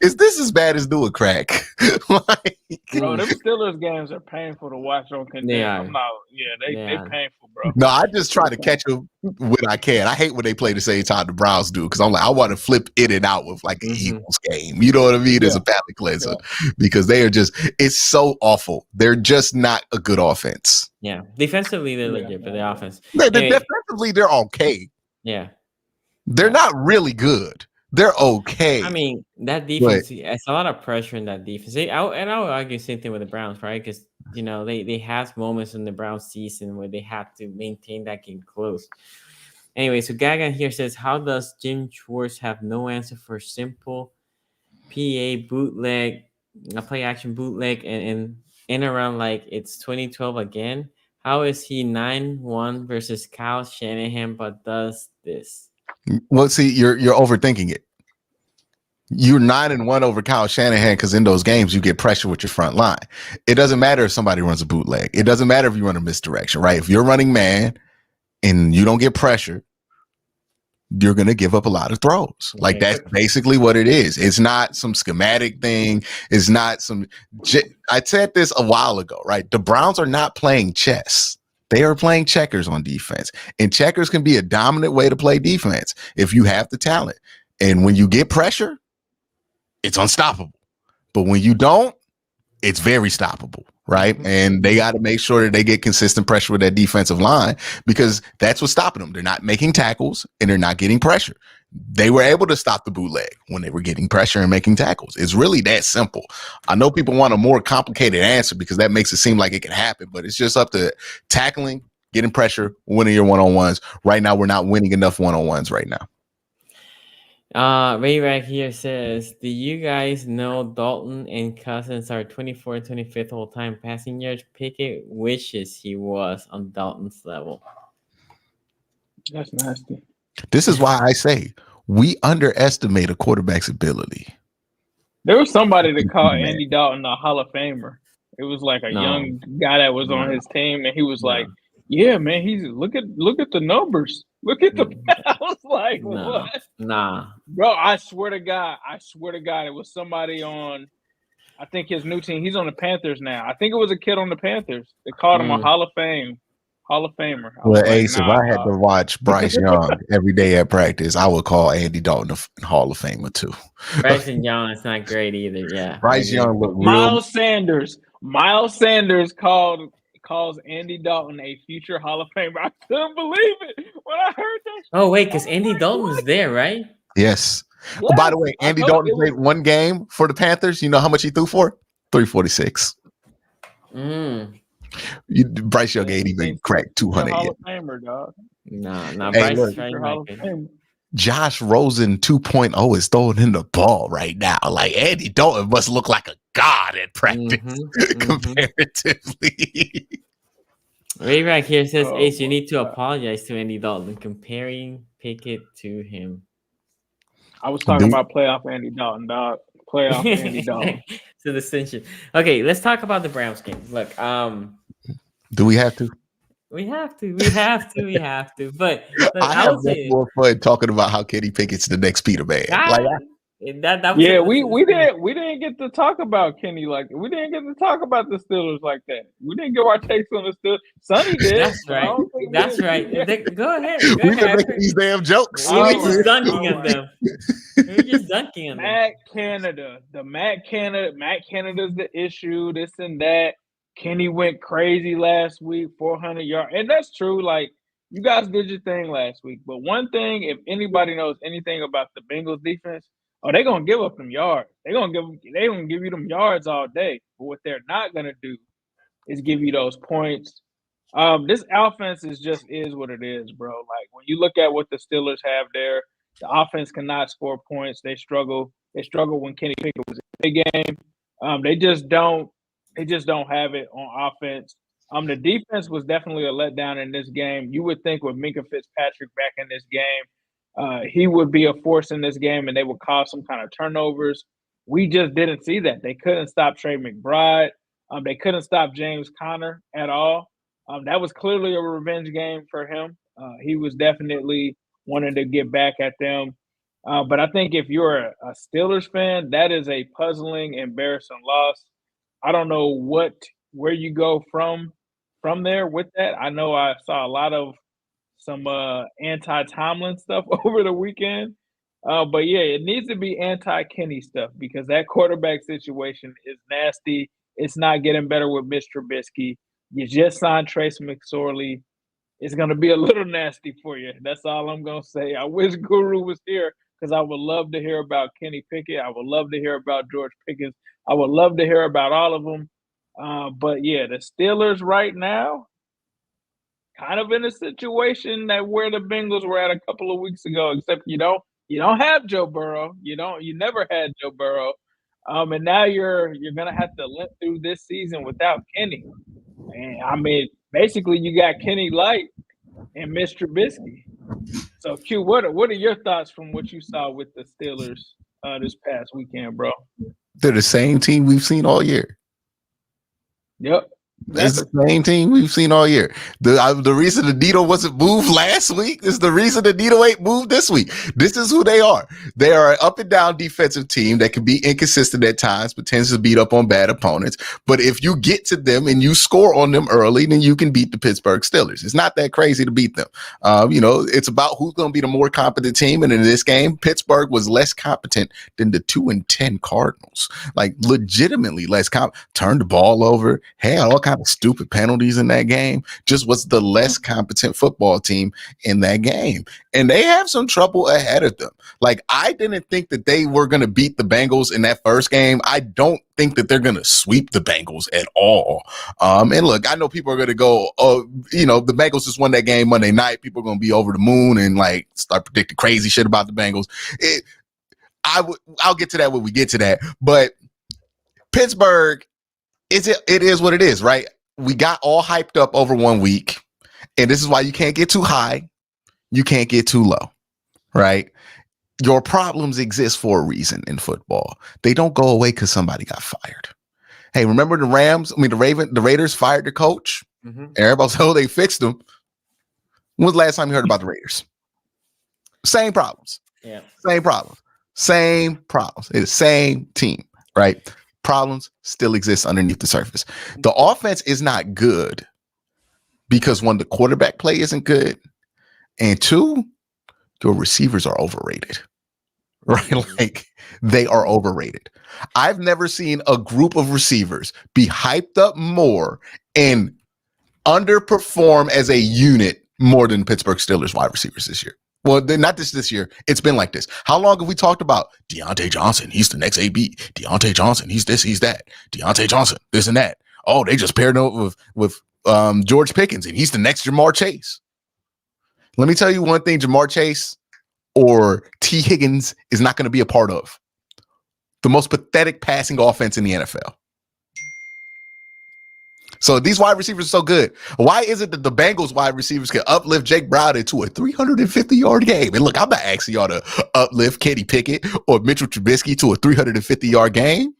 is this as bad as doing crack? Like, bro, them Steelers games are painful to watch on condensed. They painful, bro. No, I just try to catch them when I can. I hate when they play the same time the Browns do because I'm like, I want to flip in and out with like an Eagles game. You know what I mean? As a palate cleanser because they are just, it's so awful. They're just not a good offense. Yeah. Defensively, they're legit, but the offense. Defensively, they're okay. Yeah. They're not really good. They're okay. I mean, that defense, it's a lot of pressure in that defense. I would argue the same thing with the Browns, right? Because, you know, they have moments in the Browns season where they have to maintain that game close. Anyway, so Gaga here says, how does Jim Schwartz have no answer for simple PA bootleg, a play action bootleg, and in around like it's 2012 again? How is he 9-1 versus Kyle Shanahan but does this? Well, see, you're overthinking it. You're 9-1 over Kyle Shanahan because in those games you get pressure with your front line. It doesn't matter if somebody runs a bootleg. It doesn't matter if you run a misdirection, right? If you're running man and you don't get pressure, you're going to give up a lot of throws. Like that's basically what it is. It's not some schematic thing. It's not some, I said this a while ago, right? The Browns are not playing chess. They are playing checkers on defense, and checkers can be a dominant way to play defense if you have the talent. And when you get pressure, it's unstoppable. But when you don't, it's very stoppable, right? And they got to make sure that they get consistent pressure with that defensive line because that's what's stopping them. They're not making tackles and they're not getting pressure. They were able to stop the bootleg when they were getting pressure and making tackles. It's really that simple. I know people want a more complicated answer because that makes it seem like it can happen, but it's just up to tackling, getting pressure, winning your one-on-ones. Right now, we're not winning enough one-on-ones right now. Ray right here says, do you guys know Dalton and Cousins are 24 and 25th all-time passing yards? Pickett wishes he was on Dalton's level. That's nasty. This is why I say we underestimate a quarterback's ability. There was somebody that called Andy Dalton a Hall of Famer. It was like a young guy that was on his team, and he was like, "Yeah, man, he's look at the numbers. Look at the." I was like, "What?" Nah, bro. I swear to God, it was somebody on. I think his new team. He's on the Panthers now. I think it was a kid on the Panthers. They called him a Hall of Famer. Well, Ace, if I had to watch Bryce Young every day at practice, I would call Andy Dalton a Hall of Famer too. Bryce Young is not great either. Yeah, Bryce Young looked real. Miles Sanders calls Andy Dalton a future Hall of Famer. I couldn't believe it when I heard that. Oh wait, because Andy Dalton was there, right? Yes. Oh, by the way, Andy Dalton played one game for the Panthers. You know how much he threw for? 346. Bryce Young ain't even cracked 200 Hall yet. of Famer, dog. Nah, hey, Bryce. Josh Rosen 2.0 is throwing in the ball right now. Like Andy Dalton must look like a god at practice comparatively. Way back here says, Oh, Ace, you need to apologize to Andy Dalton comparing Pickett to him. I was talking about playoff Andy Dalton, dog. Playoff Andy Dalton. So the distinction. Okay, let's talk about the Browns game. Look, do we have to? We have to. But look, I have more fun talking about how Kenny Pickett's the next Peter Man. That was we didn't get to talk about Kenny like we didn't get to talk about the Steelers like that. We didn't give our takes on the Steelers. Sonny did. That's right. That's right. Go ahead. We've been making these damn jokes. We were just dunking on them. Matt Canada. Matt Canada's the issue. This and that. Kenny went crazy last week, 400 yards. And that's true. Like, you guys did your thing last week. But one thing, if anybody knows anything about the Bengals defense, they're going to give up them yards. They're going to give you them yards all day. But what they're not going to do is give you those points. This offense is what it is, bro. Like, when you look at what the Steelers have there, the offense cannot score points. They struggle. They struggle when Kenny Pickett was in the game. They just don't have it on offense. The defense was definitely a letdown in this game. You would think with Minkah Fitzpatrick back in this game, he would be a force in this game and they would cause some kind of turnovers. We just didn't see that. They couldn't stop Trey McBride. They couldn't stop James Conner at all. That was clearly a revenge game for him. He was definitely wanting to get back at them. But I think if you're a Steelers fan, that is a puzzling, embarrassing loss. I don't know where you go from there with that. I know I saw a lot of some anti-Tomlin stuff over the weekend. But yeah, it needs to be anti-Kenny stuff because that quarterback situation is nasty. It's not getting better with Mr. Trubisky. You just signed Trace McSorley. It's going to be a little nasty for you. That's all I'm going to say. I wish Guru was here because I would love to hear about Kenny Pickett. I would love to hear about George Pickens. I would love to hear about all of them. But yeah, the Steelers right now, kind of in a situation that where the Bengals were at a couple of weeks ago, except you don't have Joe Burrow. You never had Joe Burrow. And now you're gonna have to limp through this season without Kenny. And I mean, basically you got Kenny Light and Mr. Trubisky. So Q, what are your thoughts from what you saw with the Steelers this past weekend, bro? They're the same team we've seen all year. Yep. It's the same team we've seen all year. The reason the needle wasn't moved last week is the reason the needle ain't moved this week. This is who they are. They are an up and down defensive team that can be inconsistent at times, but tends to beat up on bad opponents. But if you get to them and you score on them early, then you can beat the Pittsburgh Steelers. It's not that crazy to beat them. It's about who's going to be the more competent team. And in this game, Pittsburgh was less competent than the 2-10 Cardinals. Like legitimately less competent. Turned the ball over. Had all kinds of stupid penalties in that game. Just was the less competent football team in that game. And they have some trouble ahead of them. Like, I didn't think that they were going to beat the Bengals in that first game. I don't think that they're going to sweep the Bengals at all. And look, I know people are going to go, the Bengals just won that game Monday night. People are going to be over the moon and like start predicting crazy shit about the Bengals. I'll get to that when we get to that. But Pittsburgh, it is what it is, right? We got all hyped up over 1 week, and this is why you can't get too high. You can't get too low, right? Your problems exist for a reason in football. They don't go away because somebody got fired. Hey, remember the Raiders fired the coach? Mm-hmm. Everybody said, they fixed them. When was the last time you heard about the Raiders? Same problems. Yeah. Same problems. It's the same team, right? Problems still exist underneath the surface. The offense is not good because one, the quarterback play isn't good, and two, your receivers are overrated, right? Like they are overrated. I've never seen a group of receivers be hyped up more and underperform as a unit more than Pittsburgh Steelers wide receivers this year. Well, not this year. It's been like this. How long have we talked about Deontay Johnson? He's the next AB. Deontay Johnson. He's this, he's that. Deontay Johnson, this and that. Oh, they just paired up with George Pickens, and he's the next Jamar Chase. Let me tell you one thing, Jamar Chase, or T. Higgins is not going to be a part of. The most pathetic passing offense in the NFL. So these wide receivers are so good. Why is it that the Bengals wide receivers can uplift Jake Browder to a 350-yard game? And look, I'm not asking y'all to uplift Kenny Pickett or Mitchell Trubisky to a 350-yard game,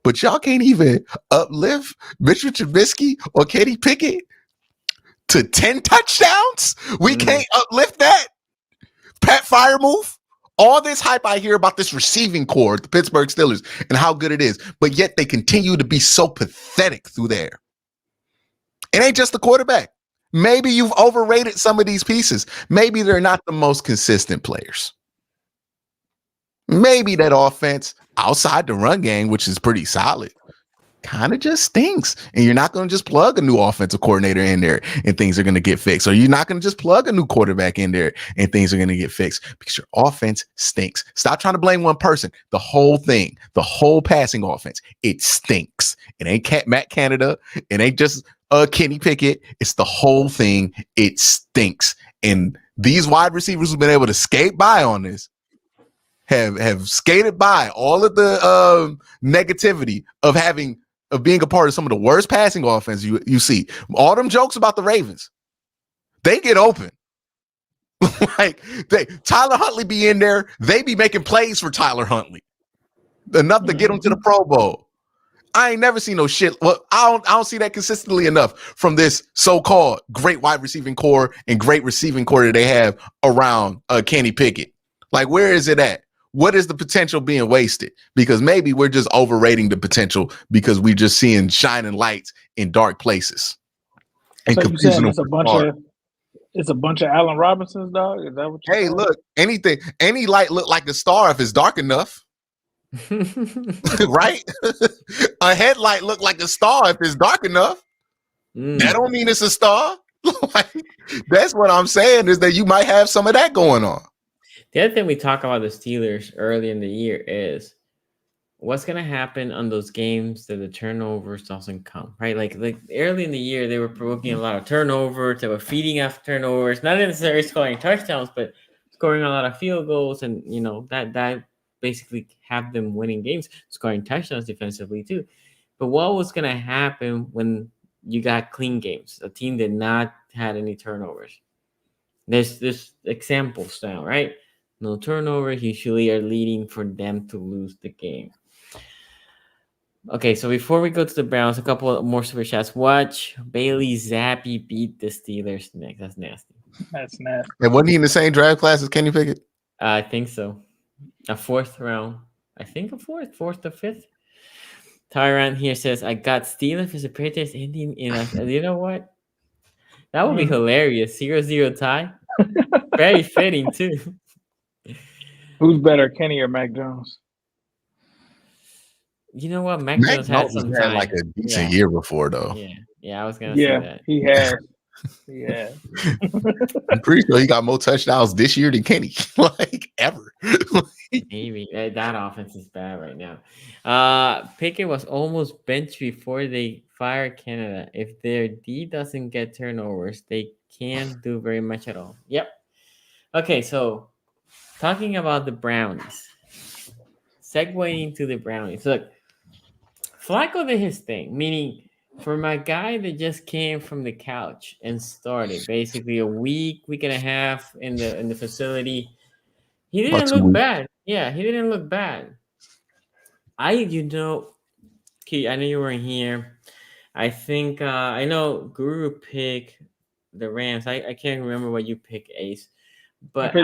but y'all can't even uplift Mitchell Trubisky or Kenny Pickett to 10 touchdowns? We can't uplift that? Pat Firemouth? All this hype I hear about this receiving core, the Pittsburgh Steelers, and how good it is, but yet they continue to be so pathetic through there. It ain't just the quarterback. Maybe you've overrated some of these pieces. Maybe they're not the most consistent players. Maybe that offense outside the run game, which is pretty solid, kind of just stinks. And you're not going to just plug a new offensive coordinator in there and things are going to get fixed. Or you're not going to just plug a new quarterback in there and things are going to get fixed because your offense stinks. Stop trying to blame one person. The whole thing, the whole passing offense, it stinks. It ain't Matt Canada. It ain't just Kenny Pickett. It's the whole thing. It stinks. And these wide receivers who've been able to skate by on this have skated by all of the negativity of being a part of some of the worst passing offense you see. All them jokes about the Ravens, they get open. Like Tyler Huntley be in there, they be making plays for Tyler Huntley enough to get him to the Pro Bowl. I ain't never seen no shit. Well, I don't see that consistently enough from this so-called great wide receiving core and great receiving core that they have around Kenny Pickett. Like, where is it at? What is the potential being wasted? Because maybe we're just overrating the potential because we're just seeing shining lights in dark places. And so you saying it's a bunch of Allen Robinsons, dog? Is that what you're saying? Look, any light look like a star if it's dark enough. Right? A headlight look like a star if it's dark enough. That don't mean it's a star. Like, that's what I'm saying, is that you might have some of that going on. The other thing we talk about the Steelers early in the year is what's going to happen on those games that the turnovers doesn't come, right? Like early in the year, they were provoking a lot of turnovers. They were feeding off turnovers, not necessarily scoring touchdowns, but scoring a lot of field goals. And, that basically have them winning games, scoring touchdowns defensively too. But what was going to happen when you got clean games, a team that not had any turnovers? There's examples now, right? No turnovers usually are leading for them to lose the game. Okay, so before we go to the Browns, a couple more super chats. Watch Bailey Zappi beat the Steelers next. That's nasty. That's nasty. And wasn't he in the same draft class as Kenny Pickett? I think so. A fourth round. I think a fourth or fifth. Tyron here says, I got Steelers for the Patriots ending in you know what? That would be hilarious. 0-0 tie. Very fitting too. Who's better, Kenny or Mac Jones? You know what? Mac Jones had some time. Like a decent year before, though. Yeah, I was gonna say that. He has. Yeah. I'm pretty sure he got more touchdowns this year than Kenny, like ever. Maybe that offense is bad right now. Pickett was almost benched before they fired Canada. If their D doesn't get turnovers, they can't do very much at all. Yep. Okay, so talking about the Brownies, segueing to the Brownies. Look, Flacco did his thing, meaning for my guy that just came from the couch and started basically a week and a half in the facility, he didn't look bad. Yeah, he didn't look bad. Key, I know you weren't here. I think I know Guru picked the Rams. I can't remember what you picked, Ace, but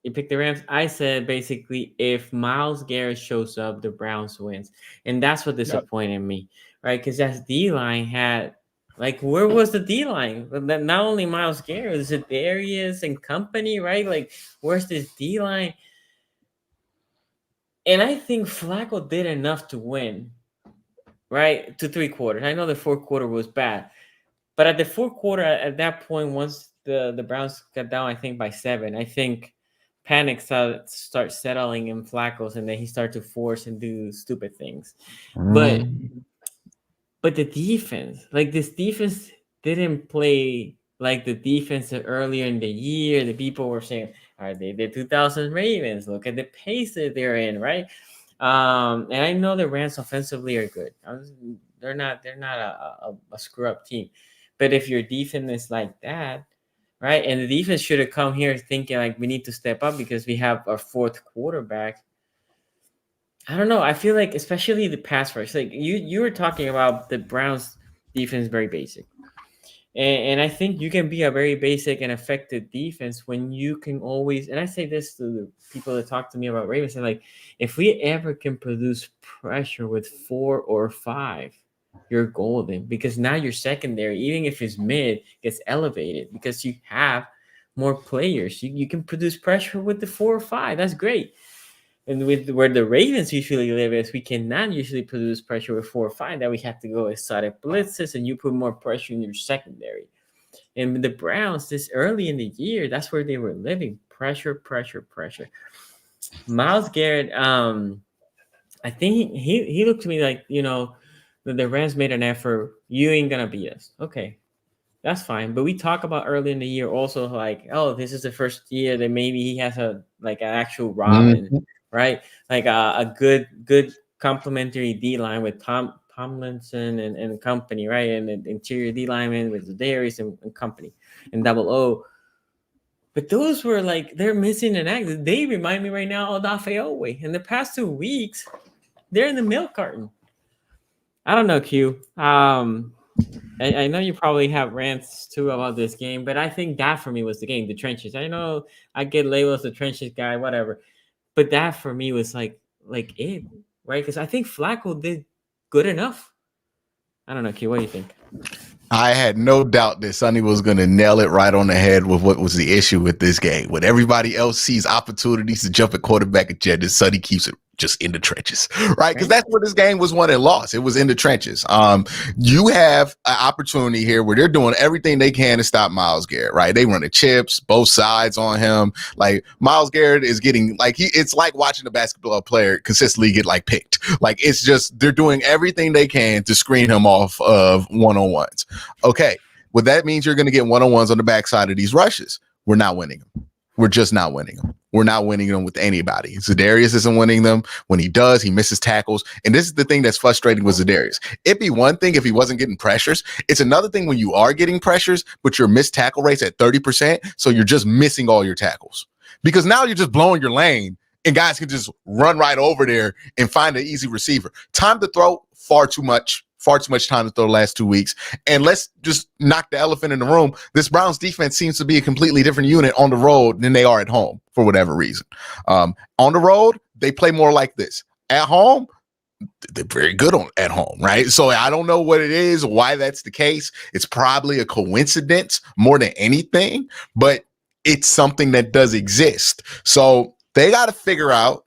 you picked the Rams. I said basically if Myles Garrett shows up, the Browns wins, and that's what disappointed me, right? Because that D-line had, like, where was the D-line? Not only Myles Garrett, is it Darius and company, right? Like, where's this D-line? And I think Flacco did enough to win, right? To 3 quarters. I know the 4th quarter was bad, but at the 4th quarter, at that point, once the Browns got down, I think by 7, I think panic start settling in Flacco's, and then he started to force and do stupid things. But the defense, like, this defense didn't play like the defense that earlier in the year. The people were saying, Are they the 2000 Ravens? Look at the pace that they're in, right? And I know the Rams offensively are good. They're not a screw up team, but if your defense is like that, right? And the defense should have come here thinking like we need to step up because we have our fourth quarterback. I don't know. I feel like especially the pass rush, like you were talking about the Browns defense, very basic. And I think you can be a very basic and effective defense when you can always, and I say this to the people that talk to me about Ravens, and like, if we ever can produce pressure with 4 or 5, you're golden, because now your secondary, even if it's mid, gets elevated because you have more players. You can produce pressure with the 4 or 5. That's great. And with where the Ravens usually live is we cannot usually produce pressure with 4 or 5. That we have to go exotic blitzes, and you put more pressure in your secondary. And with the Browns, this early in the year, that's where they were living. Pressure. Myles Garrett, I think he looked to me like, the Rams made an effort. You ain't gonna beat us. Okay. That's fine. But we talk about early in the year also like, oh, this is the first year that maybe he has an actual Robin. Mm-hmm. Right, like a good complementary D line with Tomlinson and company, right, and an interior D lineman with Darius and company and double O. But those were like they're missing an act. They remind me right now of Odafe. In the past 2 weeks, they're in the milk carton. I don't know, Q. I know you probably have rants too about this game, but I think that for me was the game, the trenches. I know I get labeled as the trenches guy, whatever. But that for me was like it, right? Because I think Flacco did good enough. I don't know, Q. What do you think? I had no doubt that Sonny was going to nail it right on the head with what was the issue with this game. When everybody else sees opportunities to jump at quarterback agenda, Sonny keeps it just in the trenches, right? Because that's where this game was won and lost. It was in the trenches. You have an opportunity here where they're doing everything they can to stop Myles Garrett, right? They run the chips, both sides on him. Like Myles Garrett is getting like it's like watching a basketball player consistently get like picked. Like it's just they're doing everything they can to screen him off of one-on-ones. Okay, well that means you're going to get one-on-ones on the backside of these rushes. We're not winning them. We're just not winning them. We're not winning them with anybody. Za'Darius isn't winning them. When he does, he misses tackles. And this is the thing that's frustrating with Za'Darius. It'd be one thing if he wasn't getting pressures. It's another thing when you are getting pressures, but your missed tackle rate's at 30%. So you're just missing all your tackles. Because now you're just blowing your lane and guys can just run right over there and find an easy receiver. Time to throw, far too much time to throw the last 2 weeks. And let's just knock the elephant in the room. This Browns defense seems to be a completely different unit on the road than they are at home for whatever reason. On the road, they play more like this. At home, they're very good at home, right? So I don't know what it is, why that's the case. It's probably a coincidence more than anything, but it's something that does exist. So they got to figure out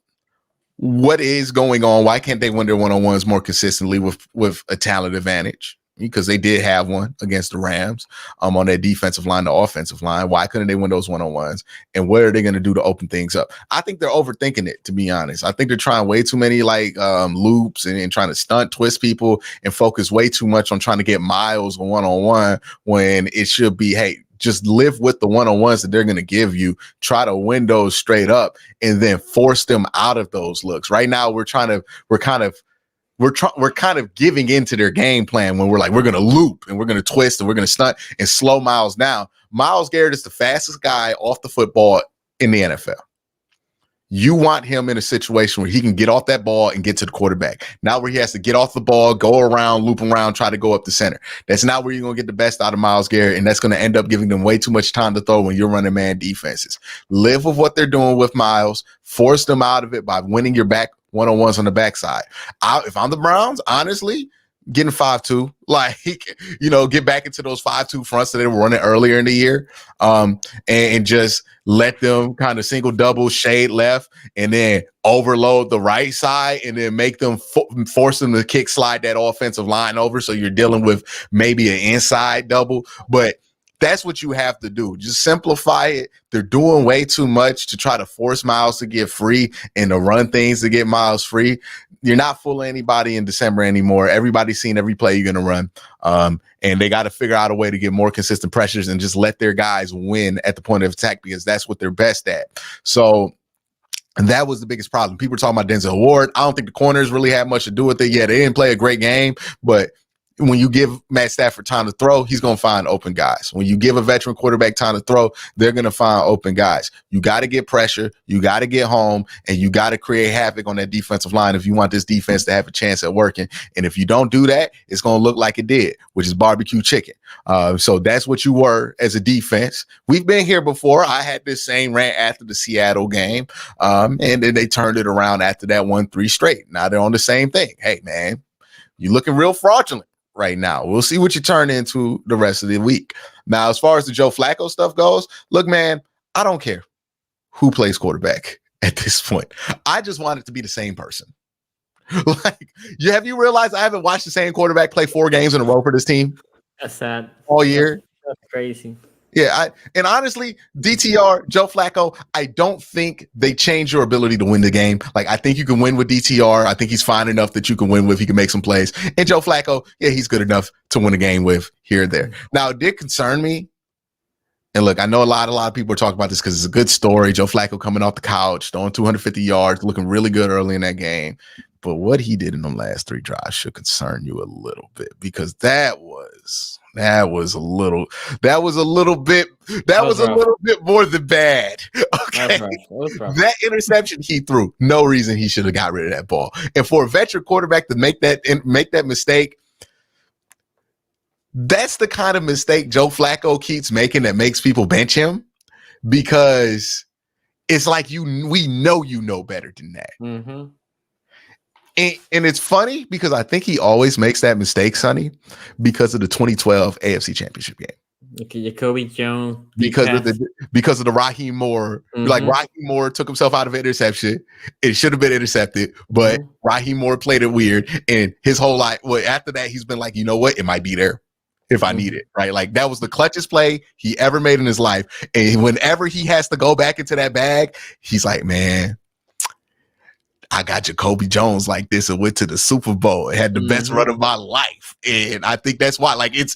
what is going on. Why can't they win their one-on-ones more consistently with a talent advantage? Because they did have one against the Rams on their defensive line, the offensive line. Why couldn't they win those one-on-ones? And what are they going to do to open things up? I think they're overthinking it, to be honest. I think they're trying way too many loops and trying to stunt, twist people and focus way too much on trying to get Myles one-on-one when it should be, hey, just live with the one-on-ones that they're going to give you, try to win those straight up, and then force them out of those looks. Right now, we're kind of giving into their game plan when we're going to loop and we're going to twist and we're going to stunt and slow Myles down. Myles Garrett is the fastest guy off the football in the NFL. You want him in a situation where he can get off that ball and get to the quarterback. Not where he has to get off the ball, go around, loop around, try to go up the center. That's not where you're going to get the best out of Myles Garrett, and that's going to end up giving them way too much time to throw when you're running man defenses. Live with what they're doing with Myles. Force them out of it by winning your back one-on-ones on the backside. If I'm the Browns, honestly, getting 5-2, get back into those 5-2 fronts that they were running earlier in the year, and just let them kind of single, double, shade left, and then overload the right side, and then make them force them to kick slide that offensive line over. So you're dealing with maybe an inside double, but that's what you have to do. Just simplify it. They're doing way too much to try to force Myles to get free and to run things to get Myles free. You're not fooling anybody in December anymore. Everybody's seen every play you're going to run. And they got to figure out a way to get more consistent pressures and just let their guys win at the point of attack because that's what they're best at. So that was the biggest problem. People were talking about Denzel Ward. I don't think the corners really had much to do with it. Yeah, they didn't play a great game, but when you give Matt Stafford time to throw, he's going to find open guys. When you give a veteran quarterback time to throw, they're going to find open guys. You got to get pressure. You got to get home, and you got to create havoc on that defensive line if you want this defense to have a chance at working. And if you don't do that, it's going to look like it did, which is barbecue chicken. So that's what you were as a defense. We've been here before. I had this same rant after the Seattle game, and then they turned it around after that 1-3 straight. Now they're on the same thing. Hey, man, you're looking real fraudulent right now. We'll see what you turn into the rest of the week. Now, as far as the Joe Flacco stuff goes, look, man, I don't care who plays quarterback at this point. I just want it to be the same person. Like, have you realized I haven't watched the same quarterback play 4 games in a row for this team? That's sad. All year. That's crazy. Yeah, and honestly, DTR, Joe Flacco, I don't think they change your ability to win the game. Like, I think you can win with DTR. I think he's fine enough that you can win with. He can make some plays. And Joe Flacco, yeah, he's good enough to win a game with here or there. Now, it did concern me. And look, I know a lot of people are talking about this because it's a good story. Joe Flacco coming off the couch, throwing 250 yards, looking really good early in that game. But what he did in them last 3 drives should concern you a little bit because that was a little bit more than bad. Okay. That interception he threw, no reason he should have got rid of that ball. And for a veteran quarterback to make that mistake, that's the kind of mistake Joe Flacco keeps making that makes people bench him because it's like we know you know better than that. Mm-hmm. And it's funny because I think he always makes that mistake, Sonny, because of the 2012 AFC Championship game. Okay, Jacoby Jones. Because of the Raheem Moore. Mm-hmm. Like Raheem Moore took himself out of an interception. It should have been intercepted, but Raheem Moore played it weird. And his whole life, after that, he's been like, you know what? It might be there if I need it, right? Like that was the clutchest play he ever made in his life. And whenever he has to go back into that bag, he's like, man, I got Jacoby Jones like this and went to the Super Bowl. It had the best run of my life. And I think that's why, like, it's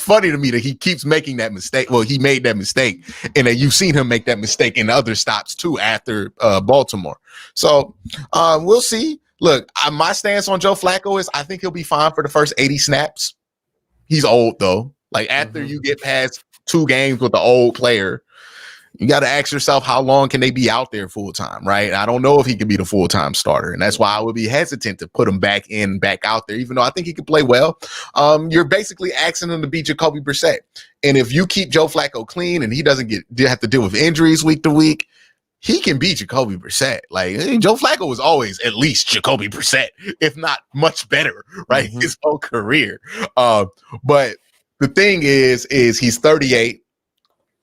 funny to me that he keeps making that mistake. Well, he made that mistake and then you've seen him make that mistake in other stops too after Baltimore. So we'll see. Look, my stance on Joe Flacco is I think he'll be fine for the first 80 snaps. He's old though. Like after you get past 2 games with the old player, you got to ask yourself, how long can they be out there full time, right? I don't know if he can be the full-time starter, and that's why I would be hesitant to put him back out there, even though I think he can play well. You're basically asking him to be Jacoby Brissett. And if you keep Joe Flacco clean and he doesn't have to deal with injuries week to week, he can be Jacoby Brissett. Like Joe Flacco was always at least Jacoby Brissett, if not much better, right? His whole career. But the thing is he's 38.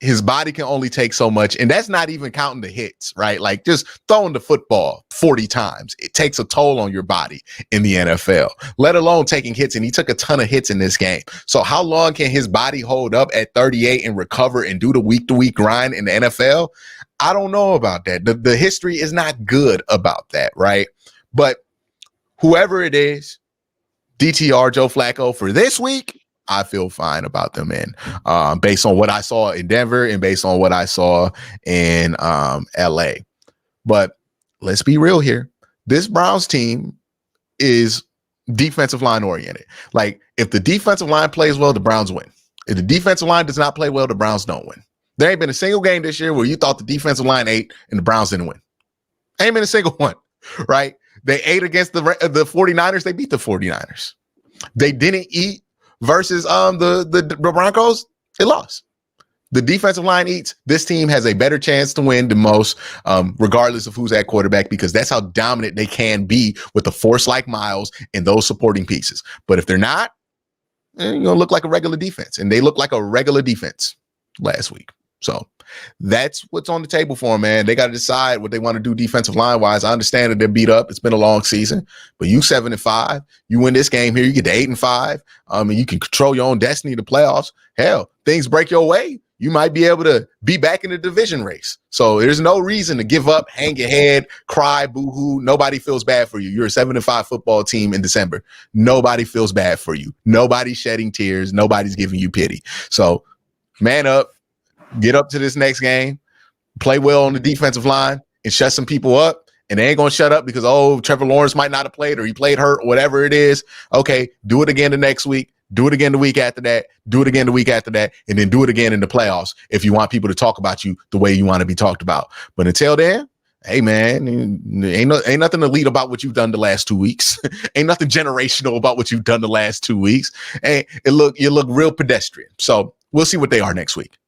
His body can only take so much, and that's not even counting the hits, right? Like just throwing the football 40 times. It takes a toll on your body in the NFL, let alone taking hits, and he took a ton of hits in this game. So how long can his body hold up at 38 and recover and do the week-to-week grind in the NFL? I don't know about that. The history is not good about that, right? But whoever it is, DTR, Joe Flacco, for this week, I feel fine about them based on what I saw in Denver and based on what I saw in LA. But let's be real here. This Browns team is defensive line oriented. Like if the defensive line plays well, the Browns win. If the defensive line does not play well, the Browns don't win. There ain't been a single game this year where you thought the defensive line ate and the Browns didn't win. Ain't been a single one, right? They ate against the 49ers. They beat the 49ers. They didn't eat versus the Broncos, they lost. The defensive line eats. This team has a better chance to win than most, regardless of who's at quarterback, because that's how dominant they can be with a force like Miles and those supporting pieces. But if they're not, you're going to look like a regular defense. And they look like a regular defense last week. So that's what's on the table for them, man. They got to decide what they want to do defensive line wise. I understand that they're beat up. It's been a long season, but you 7-5, you win this game here, you get to 8-5. And you can control your own destiny to playoffs. Hell, things break your way. you might be able to be back in the division race. So there's no reason to give up, hang your head, cry, boo-hoo. Nobody feels bad for you. You're a 7-5 football team in December. Nobody feels bad for you. Nobody's shedding tears. Nobody's giving you pity. So man up, get up to this next game, play well on the defensive line, and shut some people up. And they ain't going to shut up because, Trevor Lawrence might not have played or he played hurt or whatever it is. Okay, do it again the next week. Do it again the week after that. Do it again the week after that. And then do it again in the playoffs if you want people to talk about you the way you want to be talked about. But until then, hey, man, ain't nothing elite about what you've done the last 2 weeks. Ain't nothing generational about what you've done the last 2 weeks. And you look real pedestrian. So we'll see what they are next week.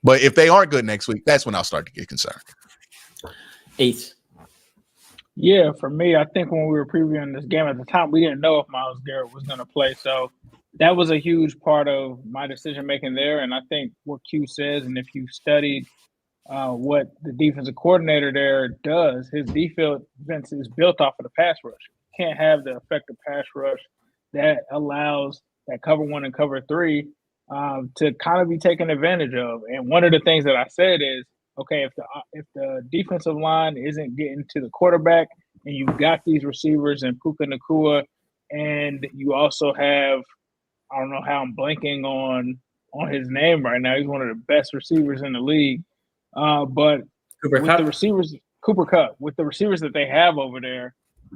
But if they aren't good next week, that's when I'll start to get concerned. 8. Yeah, for me, I think when we were previewing this game at the time, we didn't know if Myles Garrett was going to play. So that was a huge part of my decision-making there. And I think what Q says, and if you studied what the defensive coordinator there does, his defense is built off of the pass rush. You can't have the effective pass rush that allows that cover 1 and cover 3 to kind of be taken advantage of. And one of the things that I said is, okay, if the defensive line isn't getting to the quarterback and you've got these receivers in Puka Nacua, and you also have, I don't know how I'm blanking on his name right now. He's one of the best receivers in the league. But Cooper with Kupp? the receivers, Cooper Kupp, with the receivers that they have over there,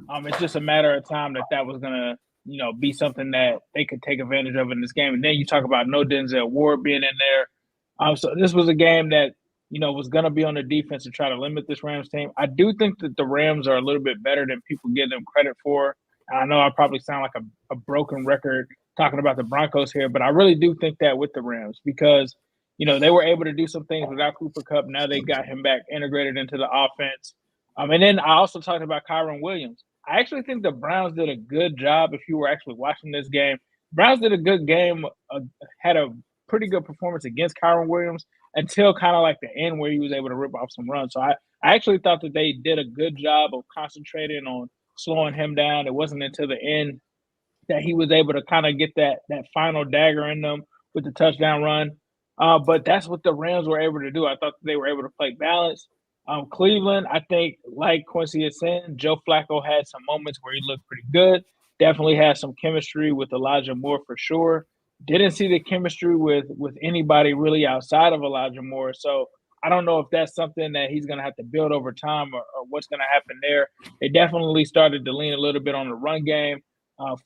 it's just a matter of time that was going to, be something that they could take advantage of in this game. And then you talk about no Denzel Ward being in there. So this was a game that, was going to be on the defense to try to limit this Rams team. I do think that the Rams are a little bit better than people give them credit for. I know I probably sound like a broken record talking about the Broncos here, but I really do think that with the Rams because, they were able to do some things without Cooper Kupp. Now they got him back integrated into the offense. And then I also talked about Kyron Williams. I actually think the Browns did a good job if you were actually watching this game. Browns did a good game, had a pretty good performance against Kyron Williams until kind of like the end where he was able to rip off some runs. So I actually thought that they did a good job of concentrating on slowing him down. It wasn't until the end that he was able to kind of get that final dagger in them with the touchdown run. But that's what the Rams were able to do. I thought they were able to play balance. Cleveland, I think, like Quincy is saying, Joe Flacco had some moments where he looked pretty good. Definitely had some chemistry with Elijah Moore for sure. Didn't see the chemistry with anybody really outside of Elijah Moore. So I don't know if that's something that he's going to have to build over time or what's going to happen there. They definitely started to lean a little bit on the run game.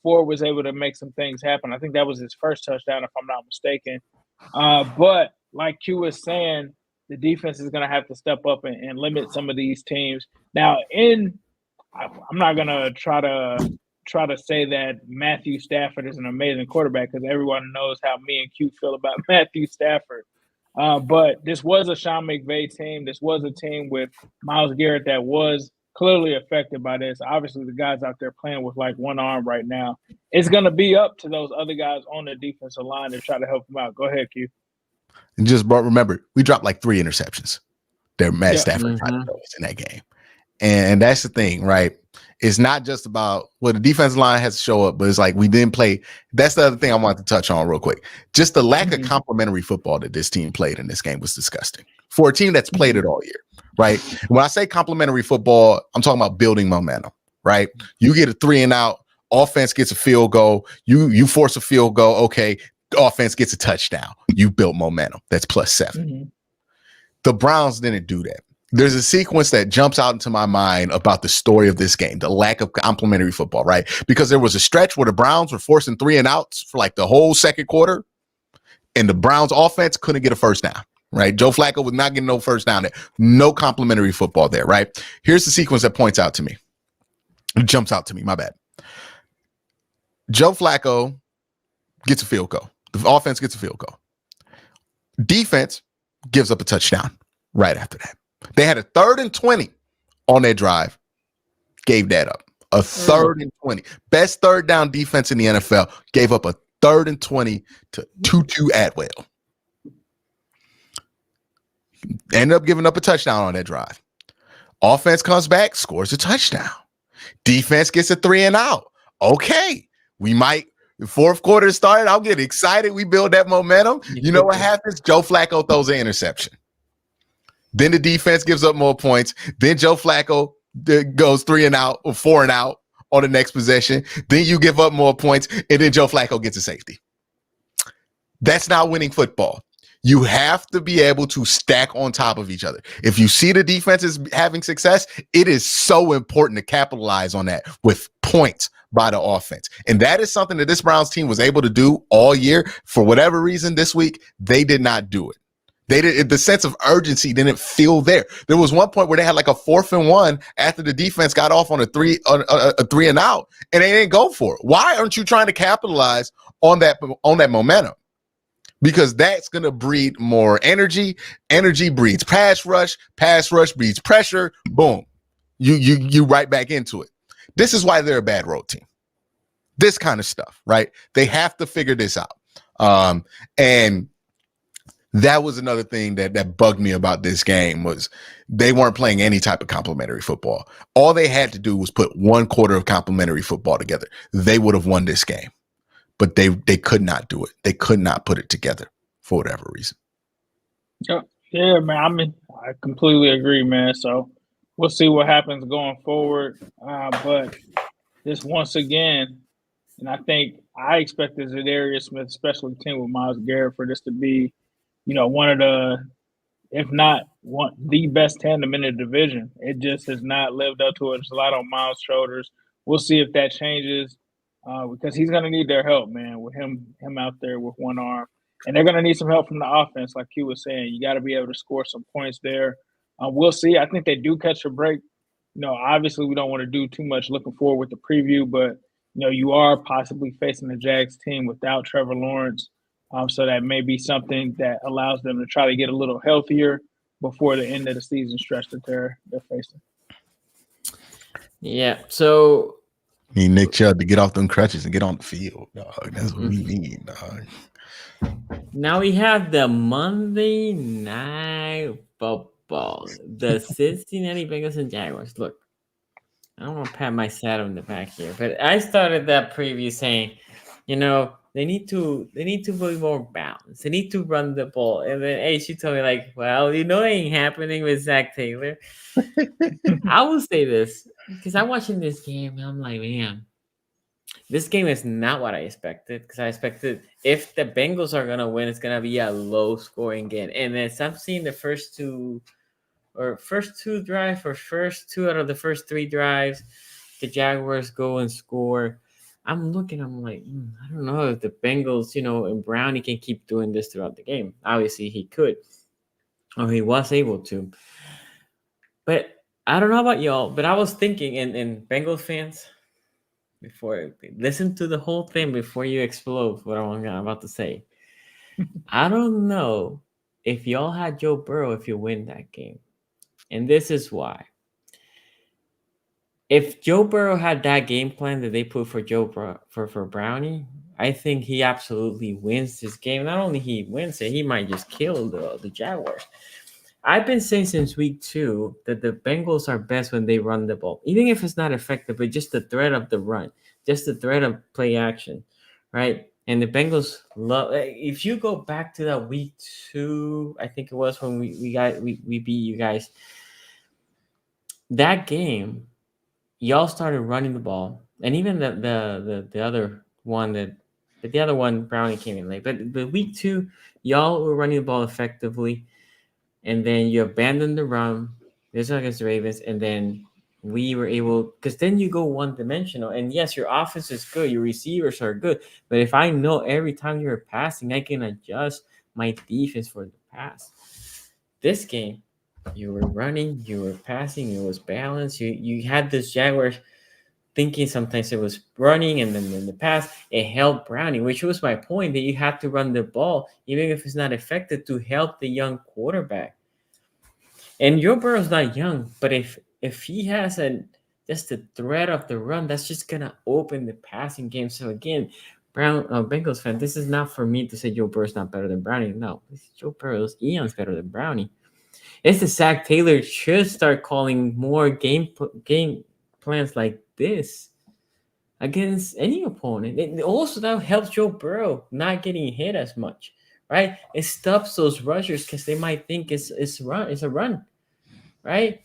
Ford was able to make some things happen. I think that was his first touchdown, if I'm not mistaken. But like Q was saying, the defense is going to have to step up and limit some of these teams. Now, I'm not going to try to say that Matthew Stafford is an amazing quarterback because everyone knows how me and Q feel about Matthew Stafford. But this was a Sean McVay team. This was a team with Myles Garrett that was clearly affected by this. Obviously, the guys out there playing with like one arm right now. It's going to be up to those other guys on the defensive line to try to help them out. Go ahead, Q. And just remember, we dropped like 3 interceptions. They're Matt Stafford tried to throw us in that game. And that's the thing, right? It's not just about the defensive line has to show up, but it's like we didn't play. That's the other thing I wanted to touch on real quick. Just the lack of complementary football that this team played in this game was disgusting for a team that's played it all year, right? When I say complementary football, I'm talking about building momentum, right? You get a 3 and out, offense gets a field goal, you force a field goal, okay, offense gets a touchdown. You built momentum. That's +7. The Browns didn't do that. There's a sequence that jumps out into my mind about the story of this game, the lack of complementary football, right? Because there was a stretch where the Browns were forcing 3 and outs for like the whole second quarter, and the Browns offense couldn't get a first down, right? Joe Flacco was not getting no first down there. No complementary football there, right? Here's the sequence that points out to me. It jumps out to me, my bad. Joe Flacco gets a field goal. The offense gets a field goal. Defense gives up a touchdown right after that. They had a 3rd and 20 on their drive. Gave that up. A 3rd and 20. Best third down defense in the NFL. Gave up a 3rd and 20 to Tutu Atwell. Ended up giving up a touchdown on that drive. Offense comes back, scores a touchdown. Defense gets a 3 and out. Okay, we might The fourth quarter started. I'll get excited. We build that momentum. You know what happens? Joe Flacco throws an interception. Then the defense gives up more points. Then Joe Flacco goes 3 and out or 4 and out on the next possession. Then you give up more points, and then Joe Flacco gets a safety. That's not winning football. You have to be able to stack on top of each other. If you see the defense is having success, it is so important to capitalize on that with points by the offense. And that is something that this Browns team was able to do all year. For whatever reason this week, they did not do it. The sense of urgency didn't feel there. There was one point where they had like a 4th and 1 after the defense got off on a 3 and out, and they didn't go for it. Why aren't you trying to capitalize on that momentum? Because that's going to breed more energy. Energy breeds pass rush breeds pressure. Boom. You right back into it. This is why they're a bad road team. This kind of stuff, right? They have to figure this out. And that was another thing that bugged me about this game was they weren't playing any type of complimentary football. All they had to do was put one quarter of complimentary football together. They would have won this game, but they could not do it. They could not put it together for whatever reason. Yeah, man. I mean, I completely agree, man. So we'll see what happens going forward. But this once again, and I expect as Zadarius Smith, especially team with Myles Garrett, for this to be, one of the, if not the best tandem in the division. It just has not lived up to it. It's a lot on Myles' shoulders. We'll see if that changes because he's going to need their help, man, with him out there with one arm. And they're going to need some help from the offense, like he was saying. You got to be able to score some points there. We'll see. I think they do catch a break. Obviously we don't want to do too much looking forward with the preview, but, you are possibly facing the Jags team without Trevor Lawrence. So that may be something that allows them to try to get a little healthier before the end of the season stretch that they're facing. Yeah. So need Nick Chubb to get off them crutches and get on the field, dog. That's what we need, dog. Now we have the Monday Night Football, the Cincinnati Bengals and Jaguars. Look, I don't want to pat myself on the back here, but I started that preview saying, they need to be more balanced. They need to run the ball. And then she told me like, well, it ain't happening with Zach Taylor. I will say this because I'm watching this game and I'm like, man, this game is not what I expected because I expected if the Bengals are going to win, it's going to be a low scoring game. And then I'm seeing the first two drives or first 2 out of the first 3 drives, the Jaguars go and score. I'm looking, I'm like, I don't know if the Bengals, and Brownie can keep doing this throughout the game. Obviously, he could, or he was able to. But I don't know about y'all, but I was thinking, and Bengals fans, listen to the whole thing before you explode what I'm about to say. I don't know if y'all had Joe Burrow if you win that game. And this is why. If Joe Burrow had that game plan that they put for for Brownie, I think he absolutely wins this game. Not only he wins it, he might just kill the Jaguars. I've been saying since week 2 that the Bengals are best when they run the ball, even if it's not effective, but just the threat of the run, just the threat of play action, right? And the Bengals love. If you go back to that week 2, I think it was when we beat you guys. That game, y'all started running the ball, and even the other one, Brownie came in late. But the week 2, y'all were running the ball effectively, and then you abandoned the run. This was against the Ravens, and then we were able, because then you go one-dimensional. And yes, your offense is good, your receivers are good, but if I know every time you're passing, I can adjust my defense for the pass. This game, you were running, you were passing, it was balanced. You had this Jaguars thinking sometimes it was running and then in the pass, it helped Brownie, which was my point, that you have to run the ball, even if it's not effective, to help the young quarterback. And Joe Burrow's not young, but if he has just the threat of the run, that's just going to open the passing game. So again, Bengals fan, this is not for me to say Joe Burrow's not better than Brownie. No, Joe Burrow's eons better than Brownie. It's the Zach Taylor should start calling more game plans like this. against any opponent. It also that helps Joe Burrow not getting hit as much, right? It stops those rushers because they might think it's a run, right?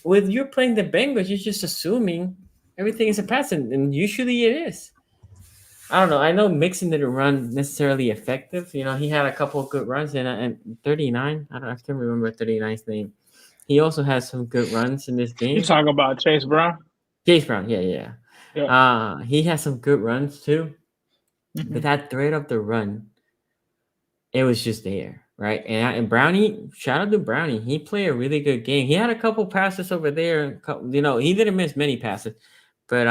With you're playing the Bengals, you're just assuming everything is a pass, and usually it is. I don't know. I know Mixon didn't run necessarily effective. You know, he had a couple of good runs, and 39. I can't remember 39's name. He also has some good runs in this You game. talk about Chase Brown? Chase Brown, yeah. He has some good runs too. Mm-hmm. But that threat of the run, it was just there, right? And Brownie, shout out to Brownie. He played a really good game. He had a couple passes over there. You know, he didn't miss many passes, but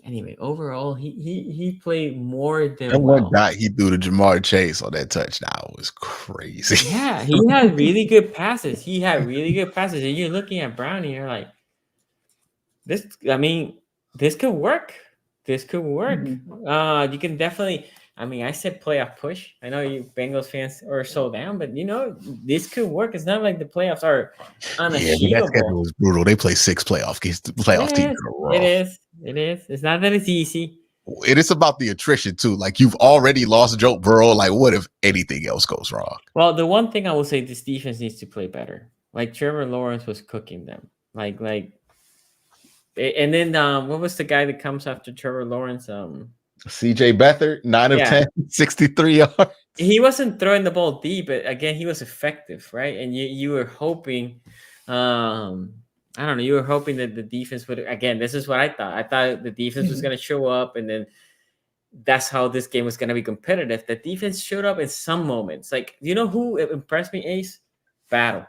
anyway, overall, he played more than And well. one dot he threw to Jamar Chase on that touchdown was crazy. Yeah, he had really good passes. And you're looking at Brownie, you're like, this. I mean, this could work. This could work. Mm-hmm. You can definitely. I mean, I said playoff push. I know you Bengals fans are so down, but you know this could work. It's not like the playoffs are Yeah, but that unachievable. schedule was brutal. They play 6 playoff teams in a row. It is. It's not that it's easy. It is about the attrition too. Like you've already lost Joe Burrow. Like what if anything else goes wrong? Well, the one thing I will say, this defense needs to play better. Like Trevor Lawrence was cooking them. Like, and then what was the guy that comes after Trevor Lawrence? CJ Beathard, 9 of 10, 63 yards. He wasn't throwing the ball deep, but again, he was effective, right? And you were hoping, I don't know, you were hoping that the defense would. Again, this is what I thought. I thought the defense was going to show up, and then that's how this game was going to be competitive. The defense showed up in some moments. Like, you know who impressed me, Ace? Battle.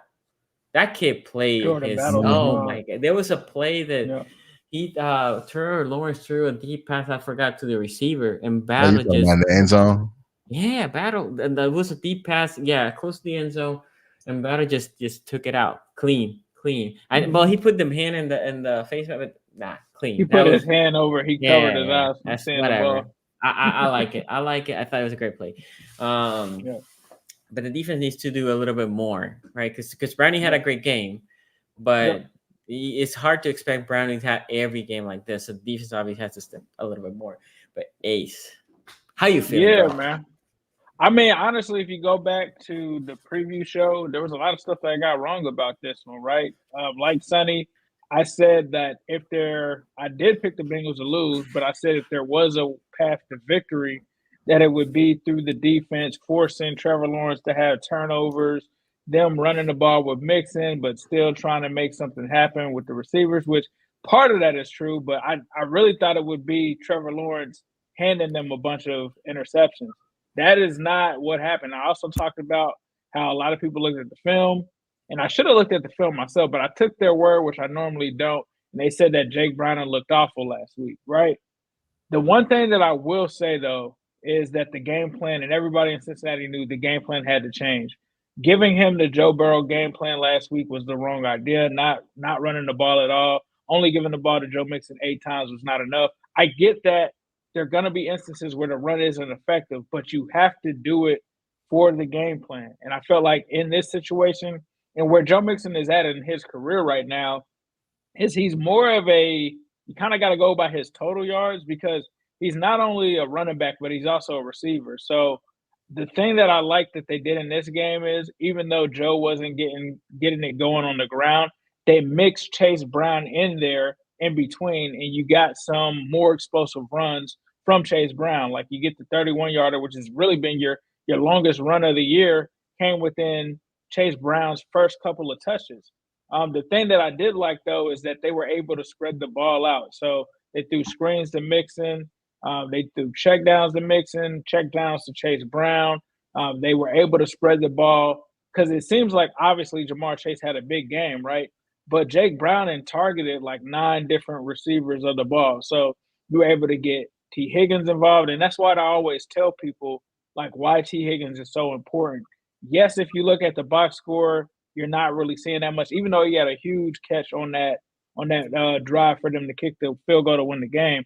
That kid played his. Oh my God! There was a play that. He Trevor Lawrence threw a deep pass. I forgot to the receiver, and Battle just in the end zone. Yeah, Battle. And that was a deep pass. Yeah, close to the end zone, and Battle just took it out clean. Well, he put the hand in the face of it. Nah, clean. He put his hand over. He covered his eyes. That's whatever. I like it. I like it. I thought it was a great play. But the defense needs to do a little bit more, right? Because Brownie had a great game, but it's hard to expect Brownie to have every game like this. So the defense obviously has to step a little bit more. But Ace, how you feel? Yeah, man. I mean, honestly, if you go back to the preview show, there was a lot of stuff that I got wrong about this one, right? Like Sonny, I said that I did pick the Bengals to lose, but I said if there was a path to victory, that it would be through the defense, forcing Trevor Lawrence to have turnovers, them running the ball with Mixon, but still trying to make something happen with the receivers, which part of that is true, but I really thought it would be Trevor Lawrence handing them a bunch of interceptions. That is not what happened. I also talked about how a lot of people looked at the film, and I should have looked at the film myself, but I took their word, which I normally don't, and they said that Jake Browning looked awful last week, right? The one thing that I will say, though, is that the game plan, and everybody in Cincinnati knew the game plan had to change. Giving him the Joe Burrow game plan last week was the wrong idea, not running the ball at all. Only giving the ball to Joe Mixon 8 times was not enough. I get that there are going to be instances where the run isn't effective, but you have to do it for the game plan. And I felt like in this situation, and where Joe Mixon is at in his career right now, is he's more of you kind of got to go by his total yards, because he's not only a running back, but he's also a receiver. So the thing that I like that they did in this game is, even though Joe wasn't getting it going on the ground, they mixed Chase Brown in there in between, and you got some more explosive runs from Chase Brown. Like you get the 31-yarder, which has really been your longest run of the year, came within Chase Brown's first couple of touches. The thing that I did like, though, is that they were able to spread the ball out. So they threw screens to Mixon. They threw checkdowns to Mixon, checkdowns to Chase Brown. They were able to spread the ball, because it seems like obviously Jamar Chase had a big game, right? But Jake Browning targeted like 9 different receivers of the ball. So you were able to get T. Higgins involved. And that's why I always tell people, like, why T. Higgins is so important. Yes, if you look at the box score, you're not really seeing that much, even though he had a huge catch on that drive for them to kick the field goal to win the game.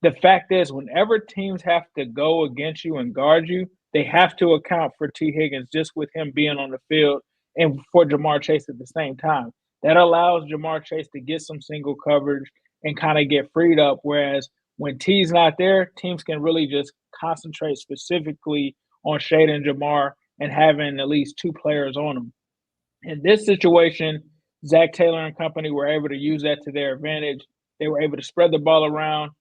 The fact is, whenever teams have to go against you and guard you, they have to account for T. Higgins just with him being on the field, and for Jamar Chase at the same time. That allows Jamar Chase to get some single coverage and kind of get freed up. Whereas when T's not there, teams can really just concentrate specifically on Shade and Jamar and having at least two players on them. In this situation, Zach Taylor and company were able to use that to their advantage. They were able to spread the ball around.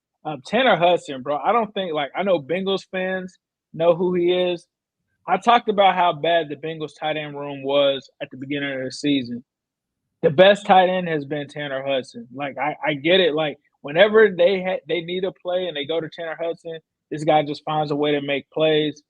Tanner Hudson, bro, I don't think I know Bengals fans know who he is. I talked about how bad the Bengals tight end room was at the beginning of the season. The best tight end has been Tanner Hudson. I get it. Whenever they need a play and they go to Tanner Hudson, this guy just finds a way to make plays.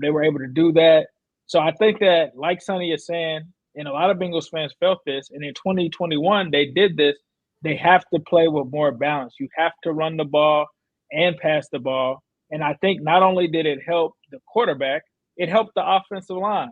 They were able to do that. So I think that, like Sonny is saying, and a lot of Bengals fans felt this, and in 2021 they did this, they have to play with more balance. You have to run the ball and pass the ball. And I think not only did it help the quarterback, it helped the offensive line.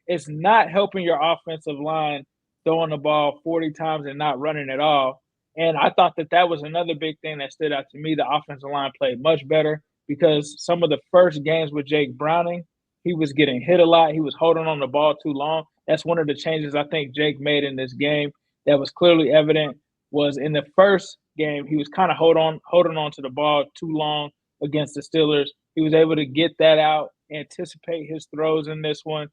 It's not helping your offensive line throwing the ball 40 times and not running at all. And I thought that was another big thing that stood out to me. The offensive line played much better because some of the first games with Jake Browning, he was getting hit a lot. He was holding on the ball too long. That's one of the changes I think Jake made in this game that was clearly evident. Was in the first game, he was kind of holding on to the ball too long against the Steelers. He was able to get that out, anticipate his throws in this one.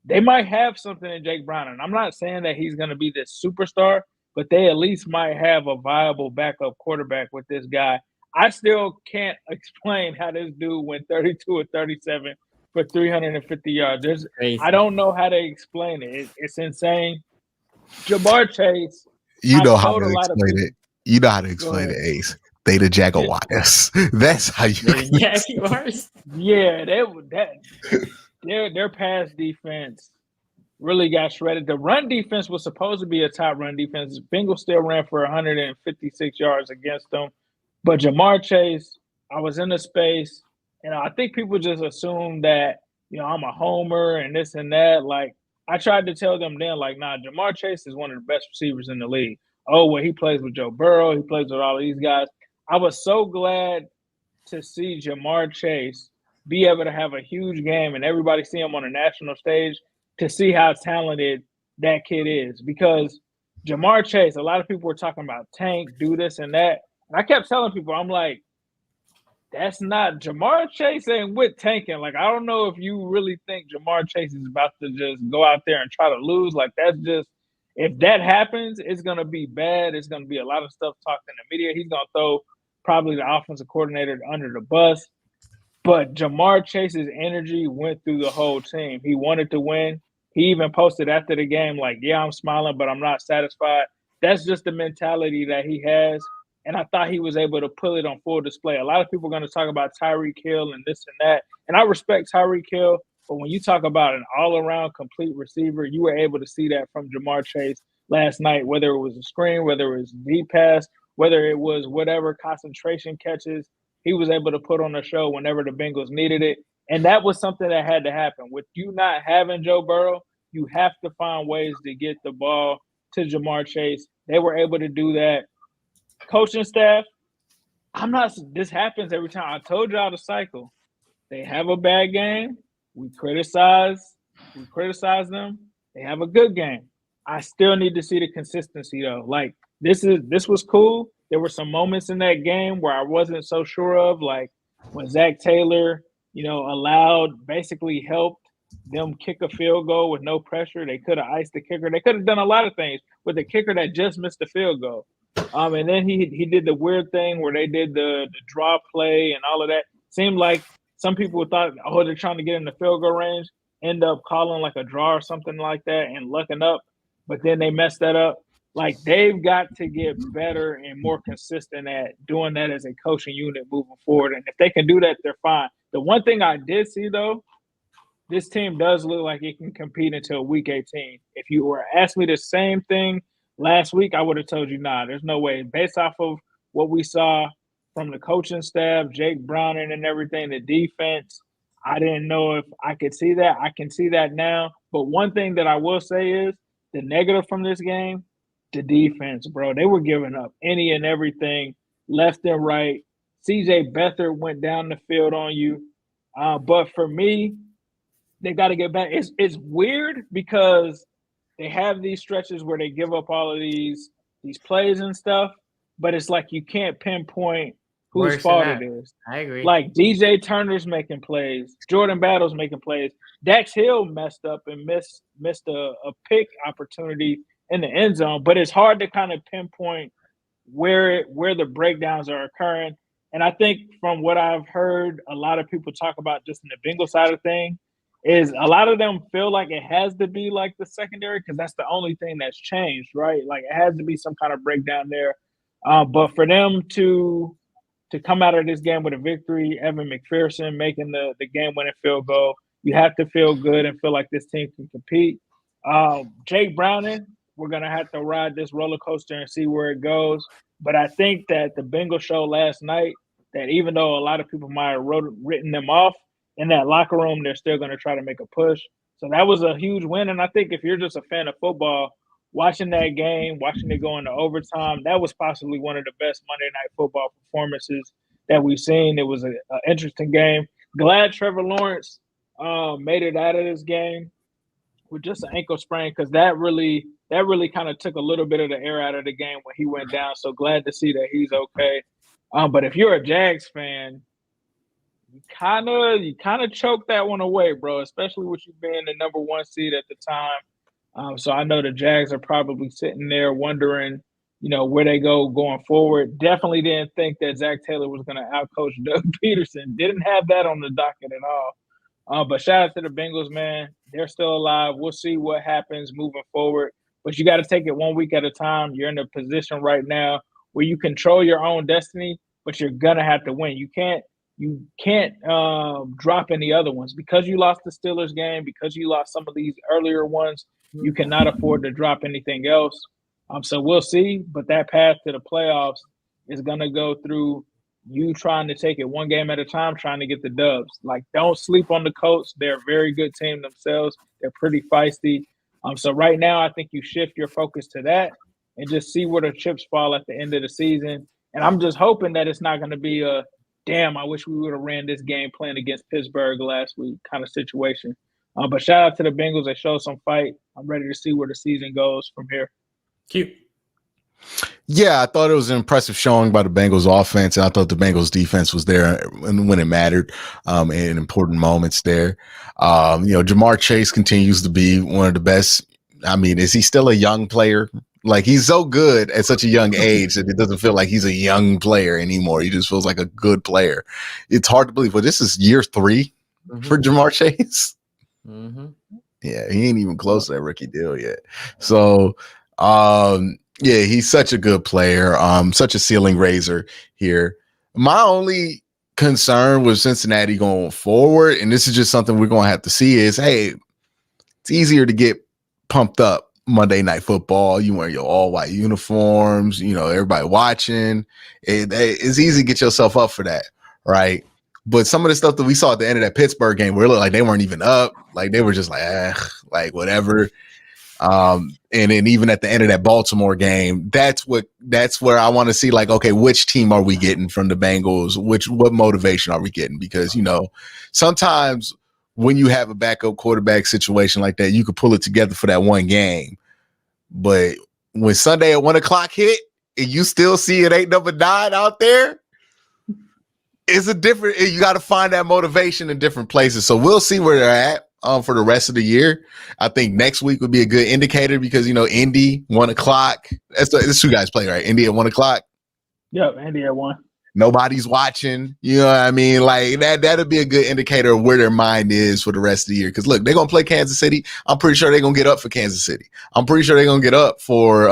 They might have something in Jake Browning. I'm not saying that he's going to be this superstar, but they at least might have a viable backup quarterback with this guy. I still can't explain how this dude went 32 or 37 for 350 yards. I don't know how to explain it. It's insane. Jamar Chase. You know how to explain it. You know how to explain it, Ace. They the Jaguars. That's how you. Jaguars. Yeah, their pass defense really got shredded. The run defense was supposed to be a top run defense. Bengals still ran for 156 yards against them. But Jamar Chase, I was in the space, and I think people just assume that, I'm a homer and this and that. I tried to tell them then, nah, Jamar Chase is one of the best receivers in the league. Oh, well, he plays with Joe Burrow. He plays with all of these guys. I was so glad to see Jamar Chase be able to have a huge game and everybody see him on a national stage to see how talented that kid is. Because Jamar Chase, a lot of people were talking about tank, do this and that. And I kept telling people, I'm like, that's not Jamar Chase ain't with tanking. I don't know if you really think Jamar Chase is about to just go out there and try to lose. That's just, if that happens, it's going to be bad. It's going to be a lot of stuff talked in the media. He's going to throw probably the offensive coordinator under the bus. But Jamar Chase's energy went through the whole team. He wanted to win. He even posted after the game, yeah, I'm smiling, but I'm not satisfied. That's just the mentality that he has. And I thought he was able to put it on full display. A lot of people are going to talk about Tyreek Hill and this and that. And I respect Tyreek Hill, but when you talk about an all-around complete receiver, you were able to see that from Jamar Chase last night, whether it was a screen, whether it was deep pass, whether it was whatever concentration catches, he was able to put on a show whenever the Bengals needed it. And that was something that had to happen. With you not having Joe Burrow, you have to find ways to get the ball to Jamar Chase. They were able to do that. Coaching staff, this happens every time. I told y'all the cycle. They have a bad game. We criticize them. They have a good game. I still need to see the consistency though. This was cool. There were some moments in that game where I wasn't so sure of, when Zach Taylor, basically helped them kick a field goal with no pressure. They could have iced the kicker. They could have done a lot of things with the kicker that just missed the field goal. And then he did the weird thing where they did the draw play and all of that. Seemed like some people thought, they're trying to get in the field goal range, end up calling a draw or something like that and lucking up. But then they messed that up. They've got to get better and more consistent at doing that as a coaching unit moving forward. And if they can do that, they're fine. The one thing I did see, though, this team does look like it can compete until week 18. If you were asked me the same thing last week, I would have told you, nah, there's no way. Based off of what we saw from the coaching staff, Jake Browning and everything, the defense, I didn't know if I could see that. I can see that now. But one thing that I will say is the negative from this game, the defense, bro. They were giving up any and everything left and right. CJ Beathard went down the field on you. But for me, they got to get back. It's weird because they have these stretches where they give up all of these plays and stuff. but it's like you can't pinpoint whose Worse than fault that. it is. I agree. Like DJ Turner's making plays, Jordan Battle's making plays. Dax Hill messed up and missed a pick opportunity in the end zone, but it's hard to kind of pinpoint where the breakdowns are occurring. And I think from what I've heard a lot of people talk about just in the Bengals side of things is a lot of them feel like it has to be like the secondary because that's the only thing that's changed, right? Like it has to be some kind of breakdown there. But for them to come out of this game with a victory, Evan McPherson making the game-winning field goal, you have to feel good and feel like this team can compete. Jake Browning, we're going to have to ride this roller coaster and see where it goes. But I think that the Bengals show last night that even though a lot of people might have written them off, in that locker room, they're still going to try to make a push. So that was a huge win. And I think if you're just a fan of football, watching that game, watching it go into overtime, that was possibly one of the best Monday Night Football performances that we've seen. It was an interesting game. Glad Trevor Lawrence made it out of this game with just an ankle sprain because that really kind of took a little bit of the air out of the game when he went down. So glad to see that he's okay. But if you're a Jags fan, you kind of choked that one away, bro, especially with you being the number 1 seed at the time. So I know the Jags are probably sitting there wondering, where they go going forward. Definitely didn't think that Zach Taylor was going to outcoach Doug Peterson. Didn't have that on the docket at all. But shout out to the Bengals, man. They're still alive. We'll see what happens moving forward. But you got to take it 1 week at a time. You're in a position right now where you control your own destiny, but you're going to have to win. You can't drop any other ones because you lost the Steelers game, because you lost some of these earlier ones. You cannot afford to drop anything else. So we'll see. But that path to the playoffs is going to go through you trying to take it one game at a time, trying to get the dubs. Like, don't sleep on the Colts. They're a very good team themselves. They're pretty feisty. So right now, I think you shift your focus to that and just see where the chips fall at the end of the season. And I'm just hoping that it's not going to be a damn, I wish we would have ran this game playing against Pittsburgh last week kind of situation. But shout out to the Bengals. They showed some fight. I'm ready to see where the season goes from here. Cute. Yeah, I thought it was an impressive showing by the Bengals offense, and I thought the Bengals defense was there when it mattered in important moments there. Jamar Chase continues to be one of the best. I mean, is he still a young player? Like, he's so good at such a young age that it doesn't feel like he's a young player anymore. He just feels like a good player. It's hard to believe, but this is year 3 for Jamar Chase. Mm-hmm. Yeah, he ain't even close to that rookie deal yet. So, yeah, he's such a good player, such a ceiling raiser here. My only concern with Cincinnati going forward, and this is just something we're going to have to see, is, hey, it's easier to get pumped up Monday Night Football. You wear your all white uniforms, everybody watching. It's easy to get yourself up for that, right? But some of the stuff that we saw at the end of that Pittsburgh game, where it looked like they weren't even up, like they were just like whatever. And then even at the end of that Baltimore game, that's where I want to see, like, okay, which team are we getting from the Bengals? What motivation are we getting? Because sometimes when you have a backup quarterback situation like that, you could pull it together for that one game. But when Sunday at 1:00 hit and you still see it ain't number 9 out there, it's a different, you got to find that motivation in different places. So we'll see where they're at for the rest of the year. I think next week would be a good indicator because, Indy, 1:00. That's 2 guys play, right? Indy at 1:00. Yep, Indy at 1. Nobody's watching, you know what I mean? Like that'll be a good indicator of where their mind is for the rest of the year. Because look, they're gonna play Kansas City. I'm pretty sure they're gonna get up for Kansas City. I'm pretty sure they're gonna get up for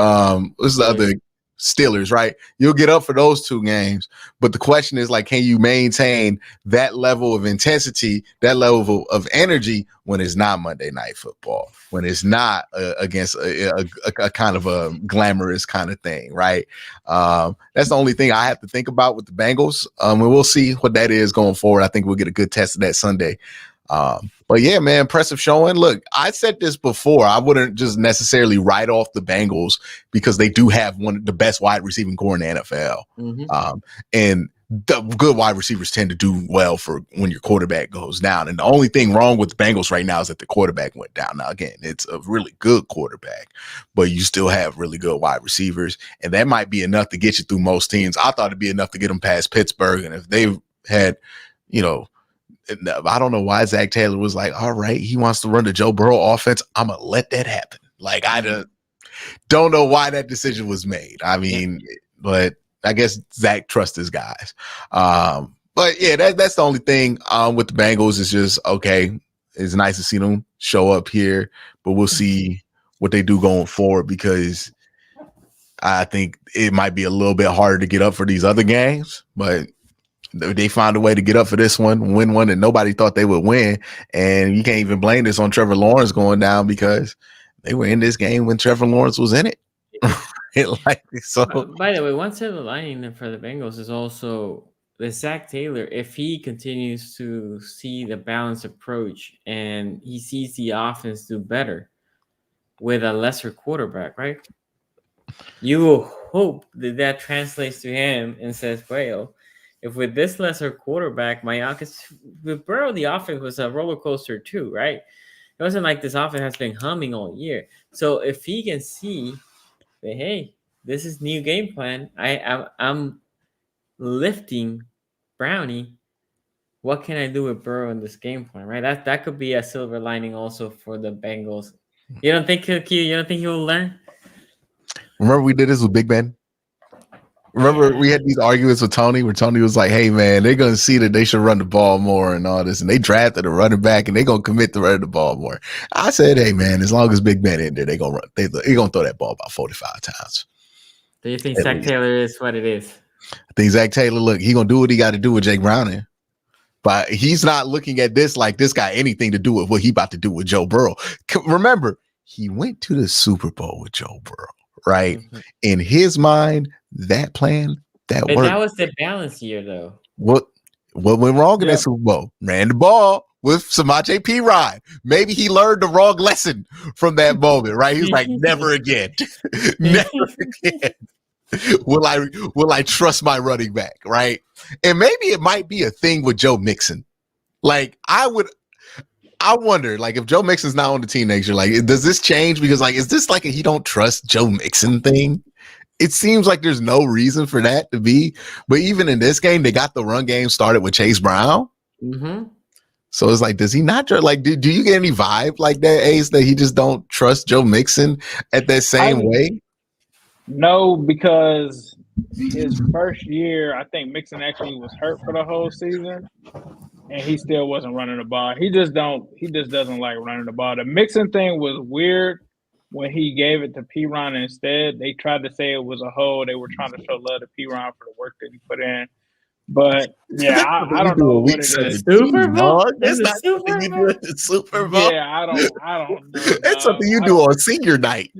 what's the other Steelers, right? You'll get up for those 2 games. But the question is, like, can you maintain that level of intensity, that level of energy when it's not Monday Night Football, when it's not against a kind of a glamorous kind of thing, right? That's the only thing I have to think about with the Bengals. And we'll see what that is going forward. I think we'll get a good test of that Sunday. But yeah, man, impressive showing. Look, I said this before. I wouldn't just necessarily write off the Bengals because they do have one of the best wide receiving core in the NFL. And the good wide receivers tend to do well for when your quarterback goes down. And the only thing wrong with the Bengals right now is that the quarterback went down. Now, again, it's a really good quarterback, but you still have really good wide receivers. And that might be enough to get you through most teams. I thought it'd be enough to get them past Pittsburgh. And if they had, I don't know why Zach Taylor was like, all right, he wants to run the Joe Burrow offense. I'm going to let that happen. Like, I don't know why that decision was made. I mean, but I guess Zach trusts his guys. But yeah, that's the only thing with the Bengals is just, okay, it's nice to see them show up here, but we'll see what they do going forward, because I think it might be a little bit harder to get up for these other games, but they find a way to get up for this one, win one that nobody thought they would win. And you can't even blame this on Trevor Lawrence going down, because they were in this game when Trevor Lawrence was in it. By the way, one silver lining for the Bengals is also the Zach Taylor. If he continues to see the balanced approach and he sees the offense do better with a lesser quarterback, right? You will hope that translates to him and says, well, if with this lesser quarterback, with Burrow, the offense was a roller coaster too, right? It wasn't like this offense has been humming all year. So if he can see that, hey, this is new game plan, I'm lifting Brownie. What can I do with Burrow in this game plan, right? That could be a silver lining also for the Bengals. You don't think he will learn? Remember we did this with Big Ben? Remember we had these arguments with Tony where Tony was like, hey, man, they're going to see that they should run the ball more and all this. And they drafted a running back and they're going to commit to running the ball more. I said, hey, man, as long as Big Ben in there, they're going to run. They're going to throw that ball about 45 times. Do you think Zach Taylor is what it is? I think Zach Taylor, look, he's going to do what he got to do with Jake Browning. But he's not looking at this like this got anything to do with what he about to do with Joe Burrow. Remember, he went to the Super Bowl with Joe Burrow, right? Mm-hmm. In his mind, that plan, that worked. That was the balance year, though. What went wrong in that Super Bowl? Ran the ball with Samaje Perine. Maybe he learned the wrong lesson from that moment, right? He's like, never again. Never again. Will I trust my running back, right? And maybe it might be a thing with Joe Mixon. Like, I wonder, like, if Joe Mixon's not on the team next year, like, does this change? Because, like, is this like a he don't trust Joe Mixon thing? It seems like there's no reason for that to be. But even in this game, they got the run game started with Chase Brown. Mm-hmm. So it's like, does he not like? Do you get any vibe like that, Ace, that he just don't trust Joe Mixon at that same way? No, because his first year, I think Mixon actually was hurt for the whole season, and he still wasn't running the ball. He just doesn't like running the ball. The Mixon thing was weird when he gave it to Perine instead. They tried to say it was a hold. They were trying to show love to Perine for the work that he put in. But yeah, I don't know what it is. Super Bowl? That's not something you do at the Super Bowl. Yeah, I don't know. That's something you do on senior night.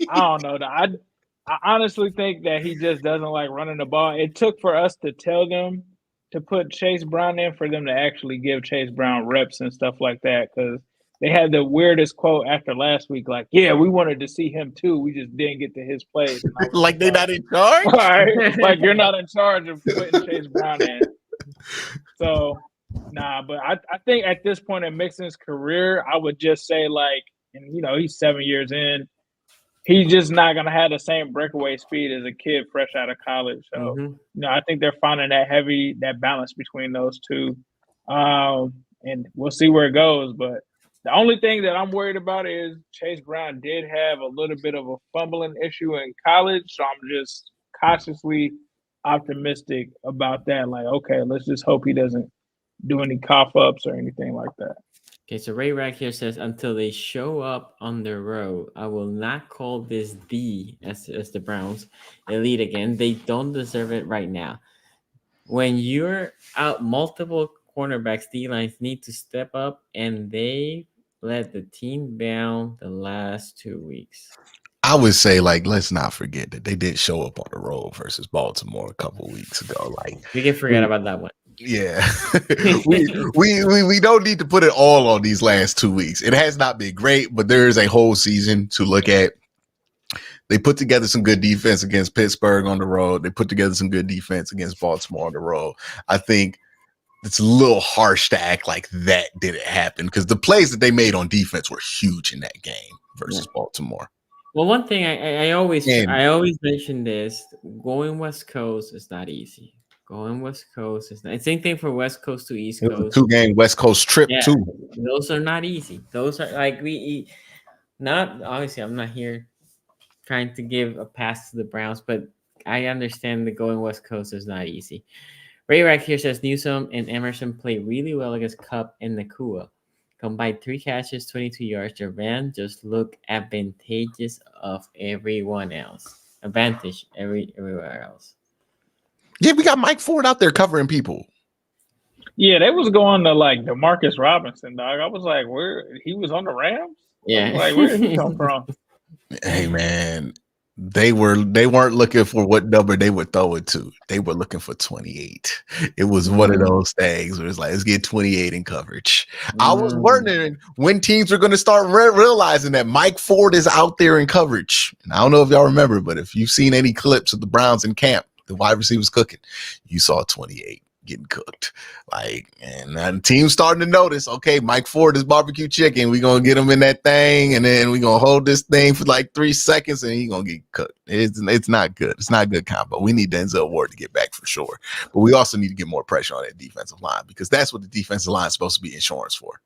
I don't know. I honestly think that he just doesn't like running the ball. It took for us to tell them to put Chase Brown in for them to actually give Chase Brown reps and stuff like that, because they had the weirdest quote after last week, like, yeah, we wanted to see him too. We just didn't get to his plays. Like they're not in charge? Right? Like you're not in charge of putting Chase Brown in. So, nah, but I think at this point in Mixon's career, I would just say, like, and you know, he's 7 years in, he's just not going to have the same breakaway speed as a kid fresh out of college. So, you know, I think they're finding that balance between those two. And we'll see where it goes. But the only thing that I'm worried about is Chase Brown did have a little bit of a fumbling issue in college. So I'm just cautiously optimistic about that. Like, okay, let's just hope he doesn't do any cough ups or anything like that. Okay, so Ray Rack here says, until they show up on the road, I will not call this as the Browns elite again. They don't deserve it right now. When you're out multiple cornerbacks, D-lines need to step up, and they let the team down the last 2 weeks. I would say, like, let's not forget that they did show up on the road versus Baltimore a couple weeks ago. Like, we can forget about that one. Yeah, we don't need to put it all on these last 2 weeks. It has not been great, but there is a whole season to look at. They put together some good defense against Pittsburgh on the road. They put together some good defense against Baltimore on the road. I think it's a little harsh to act like that didn't happen because the plays that they made on defense were huge in that game versus Baltimore. Well, one thing I always mention this: going West Coast is not easy. Going West Coast is not. Same thing for West Coast to East Coast. 2-game West Coast trip too. Those are not easy. Those are like not obviously. I'm not here trying to give a pass to the Browns, but I understand that going West Coast is not easy. Ray Rack here says Newsome and Emerson played really well against Kupp and Nakua. Combined 3 catches, 22 yards. Javan just look advantageous of everyone else. Advantage everywhere else. Yeah, we got Mike Ford out there covering people. Yeah, they was going to like Demarcus Robinson, dog. I was like, where he was on the Rams? Yeah. Like, where did he come from? Hey man, they weren't looking for what number they would throw it to. They were looking for 28. It was one of those things where it's like, let's get 28 in coverage. I was wondering when teams are going to start realizing that Mike Ford is out there in coverage. And I don't know if y'all remember, but if you've seen any clips of the Browns in camp, the wide receivers cooking, you saw 28 getting cooked. Like, and the team's starting to notice, okay, Mike Ford is barbecue chicken. We're going to get him in that thing, and then we're going to hold this thing for like 3 seconds, and he's going to get cooked. It's not good. It's not a good combo. We need Denzel Ward to get back for sure. But we also need to get more pressure on that defensive line because that's what the defensive line is supposed to be insurance for.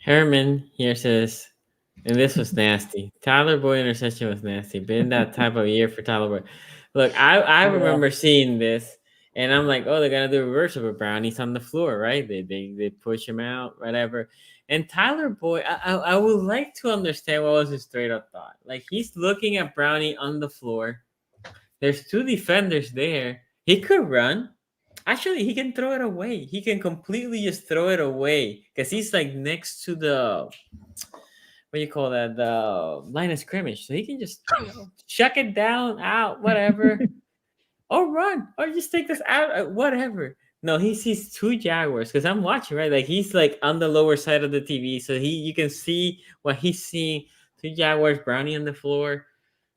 Herman here says, and this was nasty. Tyler Boyd interception was nasty. Been that type of year for Tyler Boyd. Look, I remember seeing this, and I'm like, oh, they're gonna do a reverse of a Brown. He's on the floor, right? They push him out, whatever. And Tyler Boyd, I would like to understand what was his straight up thought. Like, he's looking at Brownie on the floor. There's 2 defenders there. He could run. Actually, he can throw it away. He can completely just throw it away because he's like next to the what do you call that? The line of scrimmage. So he can just chuck it down, out, whatever. Or run. Or just take this out, whatever. No, he sees 2 Jaguars because I'm watching, right? Like, he's like on the lower side of the TV. So you can see what he's seeing. 2 Jaguars, Brownie on the floor.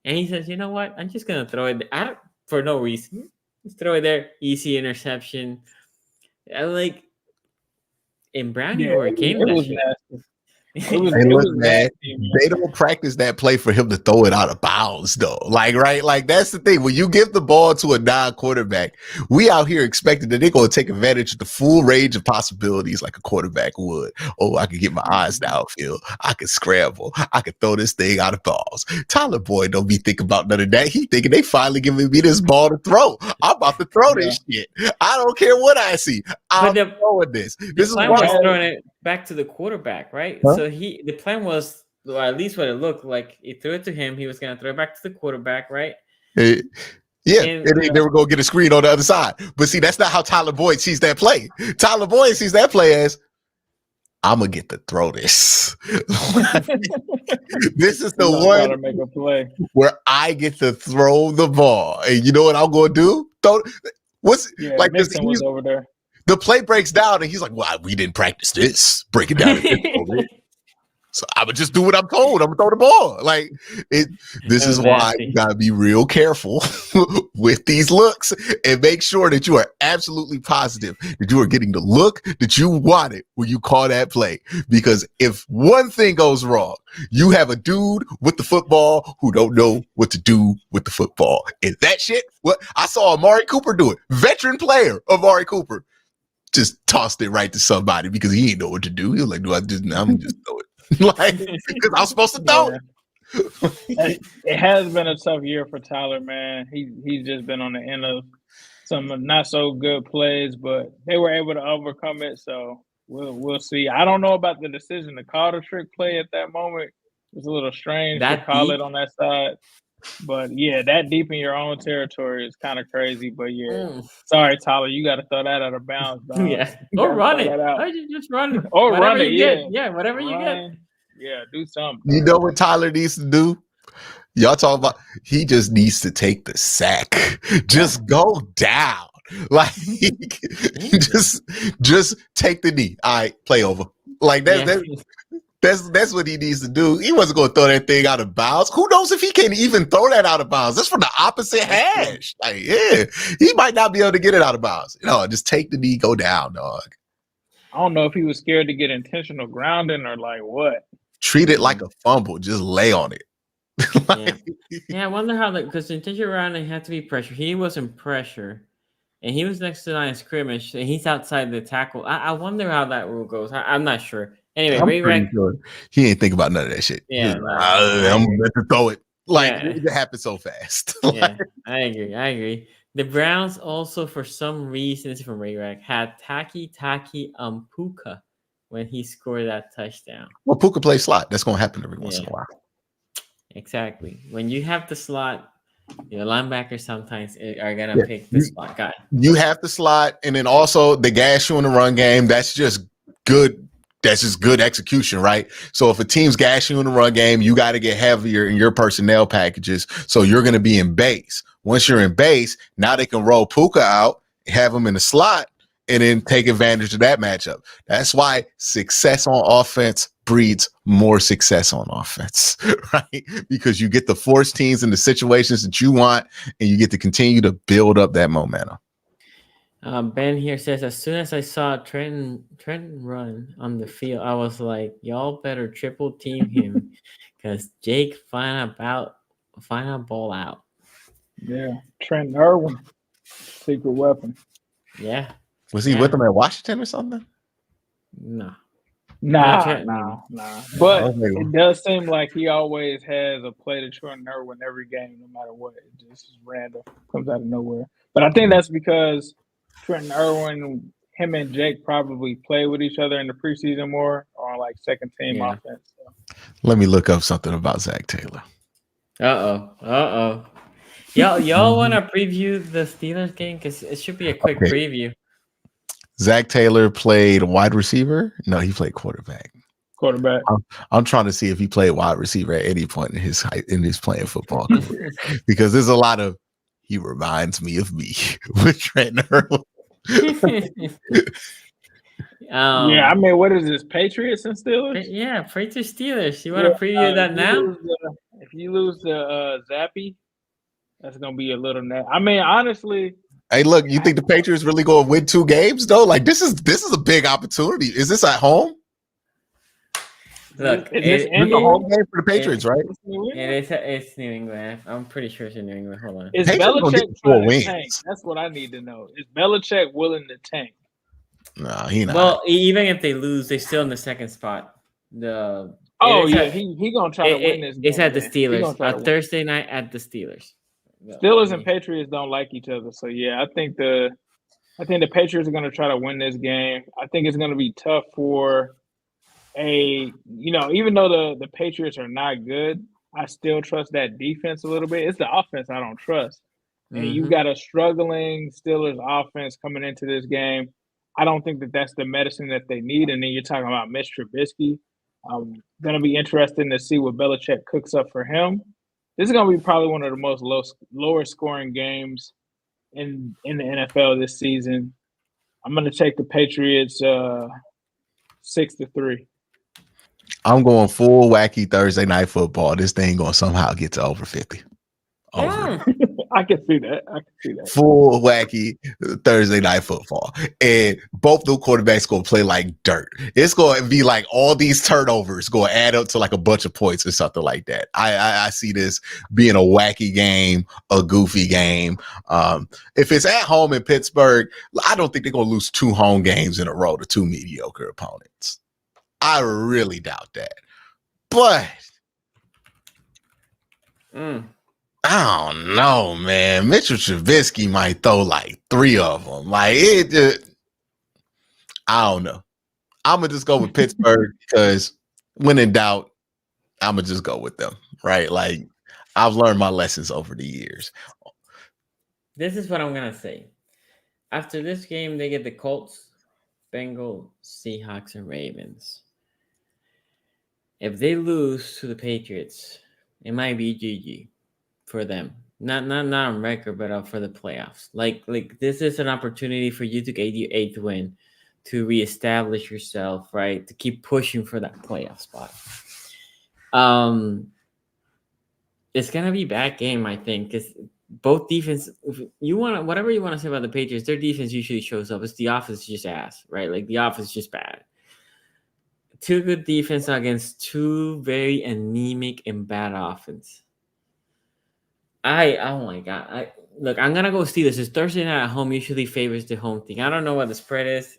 And he says, you know what? I'm just going to throw it out for no reason. Just throw it there. Easy interception. I like in Brownie or it came. It was nasty. They don't practice that play for him to throw it out of bounds, though. Like, right? Like, that's the thing. When you give the ball to a non-quarterback, we out here expecting that they're going to take advantage of the full range of possibilities like a quarterback would. Oh, I could get my eyes downfield. I could scramble. I could throw this thing out of balls. Tyler Boyd don't be thinking about none of that. He thinking they finally giving me this ball to throw. I'm about to throw this shit. I don't care what I see. I'm throwing this. This is why was throwing it back to the quarterback, right? Huh? So the plan was, or at least what it looked like, he threw it to him. He was going to throw it back to the quarterback, right? And they were going to get a screen on the other side. But see, that's not how Tyler Boyd sees that play. Tyler Boyd sees that play as, I'm going to get to throw this. This is the one to make a play where I get to throw the ball. And you know what I'm going to do? Mixon was over there. The play breaks down, and he's like, well, we didn't practice this. Break it down. So I would just do what I'm told. I'm going to throw the ball. Like, this is why you got to be real careful with these looks and make sure that you are absolutely positive that you are getting the look that you wanted when you call that play. Because if one thing goes wrong, you have a dude with the football who don't know what to do with the football. And that shit, what I saw Amari Cooper do it. Veteran player, Amari Cooper. Just tossed it right to somebody because he didn't know what to do. He was like, I'm just throw it. Like, because I was supposed to throw it. It has been a tough year for Tyler, man. He's just been on the end of some not so good plays, but they were able to overcome it. So we'll see. I don't know about the decision to call the trick play at that moment. It's a little strange to call it on that side. But yeah, that deep in your own territory is kind of crazy. But yeah, sorry, Tyler, you got to throw that out of bounds, dog. Yeah, or run it. Or just run it. Or run it. Yeah, whatever you get. Yeah, do something. You know what Tyler needs to do? Y'all talking about? He just needs to take the sack. Just go down. Like, just take the knee. All right, play over. Like that. That's what he needs to do. He wasn't going to throw that thing out of bounds. Who knows if he can even throw that out of bounds? That's from the opposite hash. Like, yeah, he might not be able to get it out of bounds. Just take the knee, go down, dog. I don't know if he was scared to get intentional grounding or like what. Treat it like a fumble. Just lay on it. Yeah, I wonder how because the intentional grounding had to be pressure. He wasn't pressure. And he was next to the line of scrimmage, and he's outside the tackle. I wonder how that rule goes. I'm not sure. Anyway, I'm pretty sure he ain't think about none of that shit. Yeah, I'm meant to throw it. It happened so fast. Yeah, I agree. The Browns also, for some reason, this is from Ray Rack, had Taki Puka when he scored that touchdown. Well, Puka plays slot. That's going to happen every once in a while. Exactly. When you have the slot, your linebackers sometimes are going to pick the slot guy. You have the slot, and then also the gas you in the run game. That's just good. That's just good execution, right? So if a team's gashing you in the run game, you got to get heavier in your personnel packages. So you're going to be in base. Once you're in base, now they can roll Puka out, have him in the slot, and then take advantage of that matchup. That's why success on offense breeds more success on offense, right? Because you get to force teams into situations that you want, and you get to continue to build up that momentum. Ben here says, as soon as I saw Trenton run on the field, I was like, y'all better triple team him because Jake find a ball out. Yeah, Trent Irwin, secret weapon. Yeah. Was he with them at Washington or something? No. Nah. But it does seem like he always has a play to Trent Irwin every game, no matter what. It just is random, comes out of nowhere. But I think that's because Trenton Irwin, him and Jake probably play with each other in the preseason more on like second team offense. So. Let me look up something about Zach Taylor. Y'all want to preview the Steelers game? Because it should be a quick preview. Zach Taylor played wide receiver. No, he played quarterback. I'm trying to see if he played wide receiver at any point in his playing football career, because there's a lot of he reminds me of me with Trenton Irwin. I mean, what is this? Patriots and Steelers? Yeah, Patriots Steelers. You want to preview that now? If you lose the Zappy, that's gonna be a little. I mean, honestly. Hey, look, you think the Patriots really going to win 2 games though? Like this is a big opportunity. Is this at home? Look, it's a home game for the Patriots, right? It's New England. I'm pretty sure it's in New England. Hold on. Is Belichick trying to tank? That's what I need to know. Is Belichick willing to tank? No, he not. Well, even if they lose, they're still in the second spot. He gonna try to win this game. It's at the Steelers. Thursday night at the Steelers. Steelers and Patriots don't like each other, so yeah, I think the Patriots are going to try to win this game. I think it's going to be tough for even though the Patriots are not good, I still trust that defense a little bit. It's the offense I don't trust, and you've got a struggling Steelers offense coming into this game. I don't think that that's the medicine that they need. And then you're talking about Mitch Trubisky. Going to be interesting to see what Belichick cooks up for him. This is going to be probably one of the most lower scoring games in the NFL this season. I'm going to take the Patriots 6-3. I'm going full wacky Thursday night football. This thing going to somehow get to over 50. I can see that. Full wacky Thursday night football. And both the quarterbacks going to play like dirt. It's going to be like all these turnovers going to add up to like a bunch of points or something like that. I see this being a wacky game, a goofy game. If it's at home in Pittsburgh, I don't think they're going to lose 2 home games in a row to 2 mediocre opponents. I really doubt that. But I don't know, man. Mitchell Trubisky might throw like 3 of them. Like I don't know. I'm gonna just go with Pittsburgh because when in doubt, I'm gonna just go with them. Right? Like I've learned my lessons over the years. This is what I'm gonna say. After this game, they get the Colts, Bengals, Seahawks, and Ravens. If they lose to the Patriots, it might be GG for them. Not on record, but for the playoffs. Like this is an opportunity for you to get your 8th win, to reestablish yourself, right? To keep pushing for that playoff spot. It's gonna be a bad game, I think, because both defense. If you want to, whatever you want to say about the Patriots, their defense usually shows up. It's the offense is just ass, right? Like the offense is just bad. Two good defense against two very anemic and bad offense. Oh my god! Look, I'm gonna go Steelers. It's Thursday night at home usually favors the home team. I don't know what the spread is.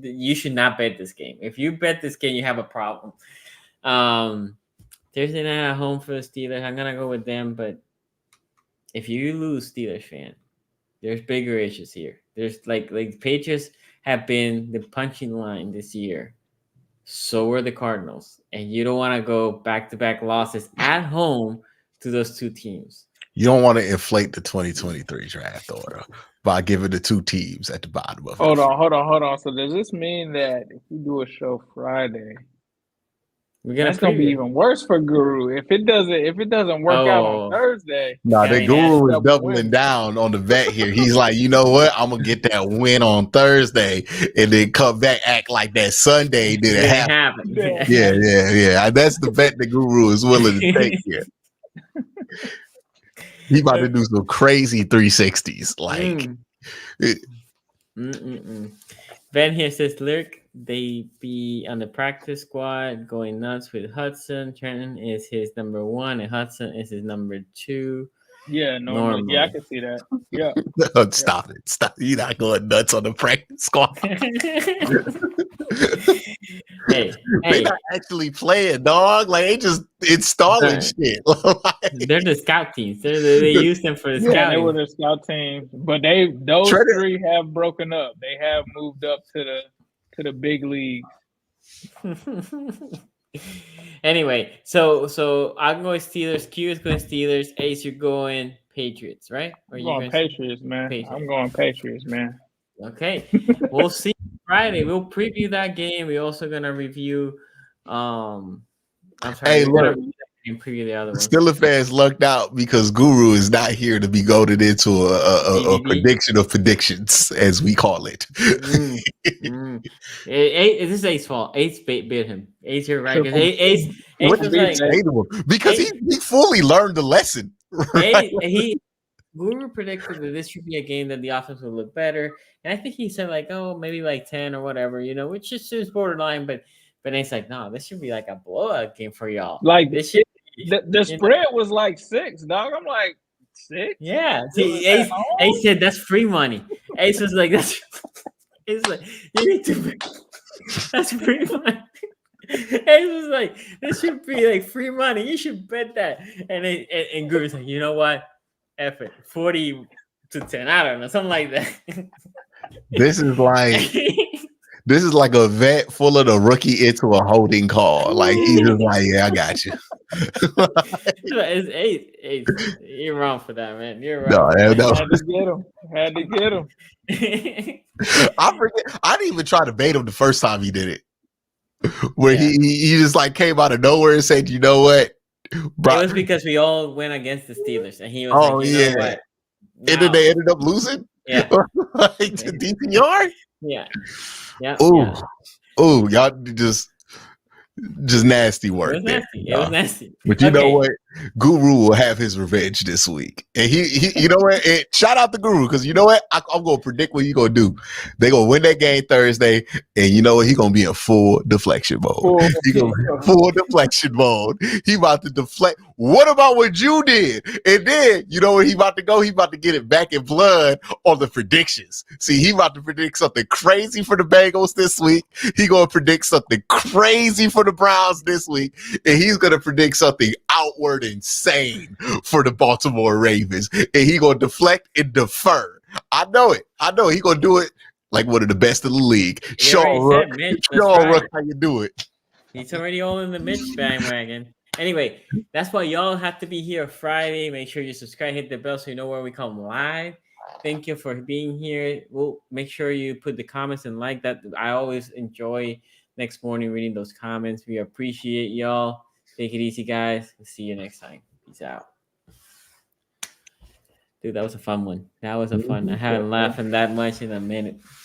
You should not bet this game. If you bet this game, you have a problem. Thursday night at home for the Steelers. I'm gonna go with them, but if you lose, Steelers fan, there's bigger issues here. There's like the Patriots have been the punching line this year. So are the Cardinals, and you don't want to go back-to-back losses at home to those two teams. You don't want to inflate the 2023 draft order by giving the two teams at the bottom of it. Hold on. So does this mean that if you do a show Friday, that's gonna be even worse for Guru if it doesn't work out on Thursday? The Guru is doubling down on the bet here. He's like, you know what? I'm gonna get that win on Thursday and then come back act like that Sunday didn't happen. Yeah. That's the bet the Guru is willing to take here. He about to do some crazy 360s. Like, Ben here says, Lyric, they be on the practice squad going nuts with Hudson. Trenton is his number 1, and Hudson is his number 2. Yeah, normally. Yeah, I can see that. Yeah. Stop it. You're not going nuts on the practice squad. Hey, they not actually playing, dog. Like, they just installing shit. They're the scout teams. They use them for the scouting. Yeah, they were the scout teams, but those three have broken up. They have moved up to the big league. Anyway, so I'm going Steelers. Q is going Steelers. Ace, you're going Patriots, right? I'm going Patriots, man. I'm going Patriots, man. Okay, we'll see Friday. We'll preview that game. We're also gonna review. I'm sorry. Hey, look. And preview the other one. Steelers fans lucked out because Guru is not here to be goaded into a prediction of predictions, as we call it. This is Ace's fault. Ace bit him. Ace here, right? Ace was like, because he fully learned the lesson. Right? Guru predicted that this should be a game that the offense would look better, and I think he said like, maybe like 10 or whatever, which just seems borderline. But Ace like, no, this should be like a blowout game for y'all. Like this should. The spread was like 6, dog. I'm like 6. Yeah. See, Ace said that's free money. Ace was like, that's. Ace like, you need to. That's free money. Ace was like, this should be like free money. You should bet that. And Guru's like, you know what? F it. 40-10. I don't know, something like that. This is like a vet full of the rookie into a holding call. Like, he's just like, yeah, I got you. It's Ace. You're wrong for that, man. You're wrong. No. Had to get him. I forget. I didn't even try to bait him the first time he did it. Where he just like came out of nowhere and said, you know what? It was because we all went against the Steelers, and he was like, you know what? And then they ended up losing? Yeah. Like to deep in yard? Yeah. Yeah. Ooh, y'all just nasty work. It was nasty. But you know what? Guru will have his revenge this week. And he you know what? And shout out to Guru, because you know what? I'm going to predict what he's going to do. They're going to win that game Thursday, and you know what? He's going to be in full deflection mode. He's going to be in full deflection mode. He about to deflect. What about what you did? And then, you know where he about to go? He about to get it back in blood on the predictions. See, he about to predict something crazy for the Bengals this week. He going to predict something crazy for the Browns this week. And he's going to predict something outward insane for the Baltimore Ravens. And he going to deflect and defer. I know it. He going to do it like one of the best in the league. Sean Rook, how you do it? He's already all in the Mitch bandwagon. Anyway, that's why y'all have to be here Friday. Make sure you subscribe, hit the bell so you know where we come live. Thank you for being here. We'll make sure you put the comments and like that. I always enjoy next morning reading those comments. We appreciate y'all. Take it easy, guys. We'll see you next time. Peace out. Dude, that was a fun one. I haven't laughed that much in a minute.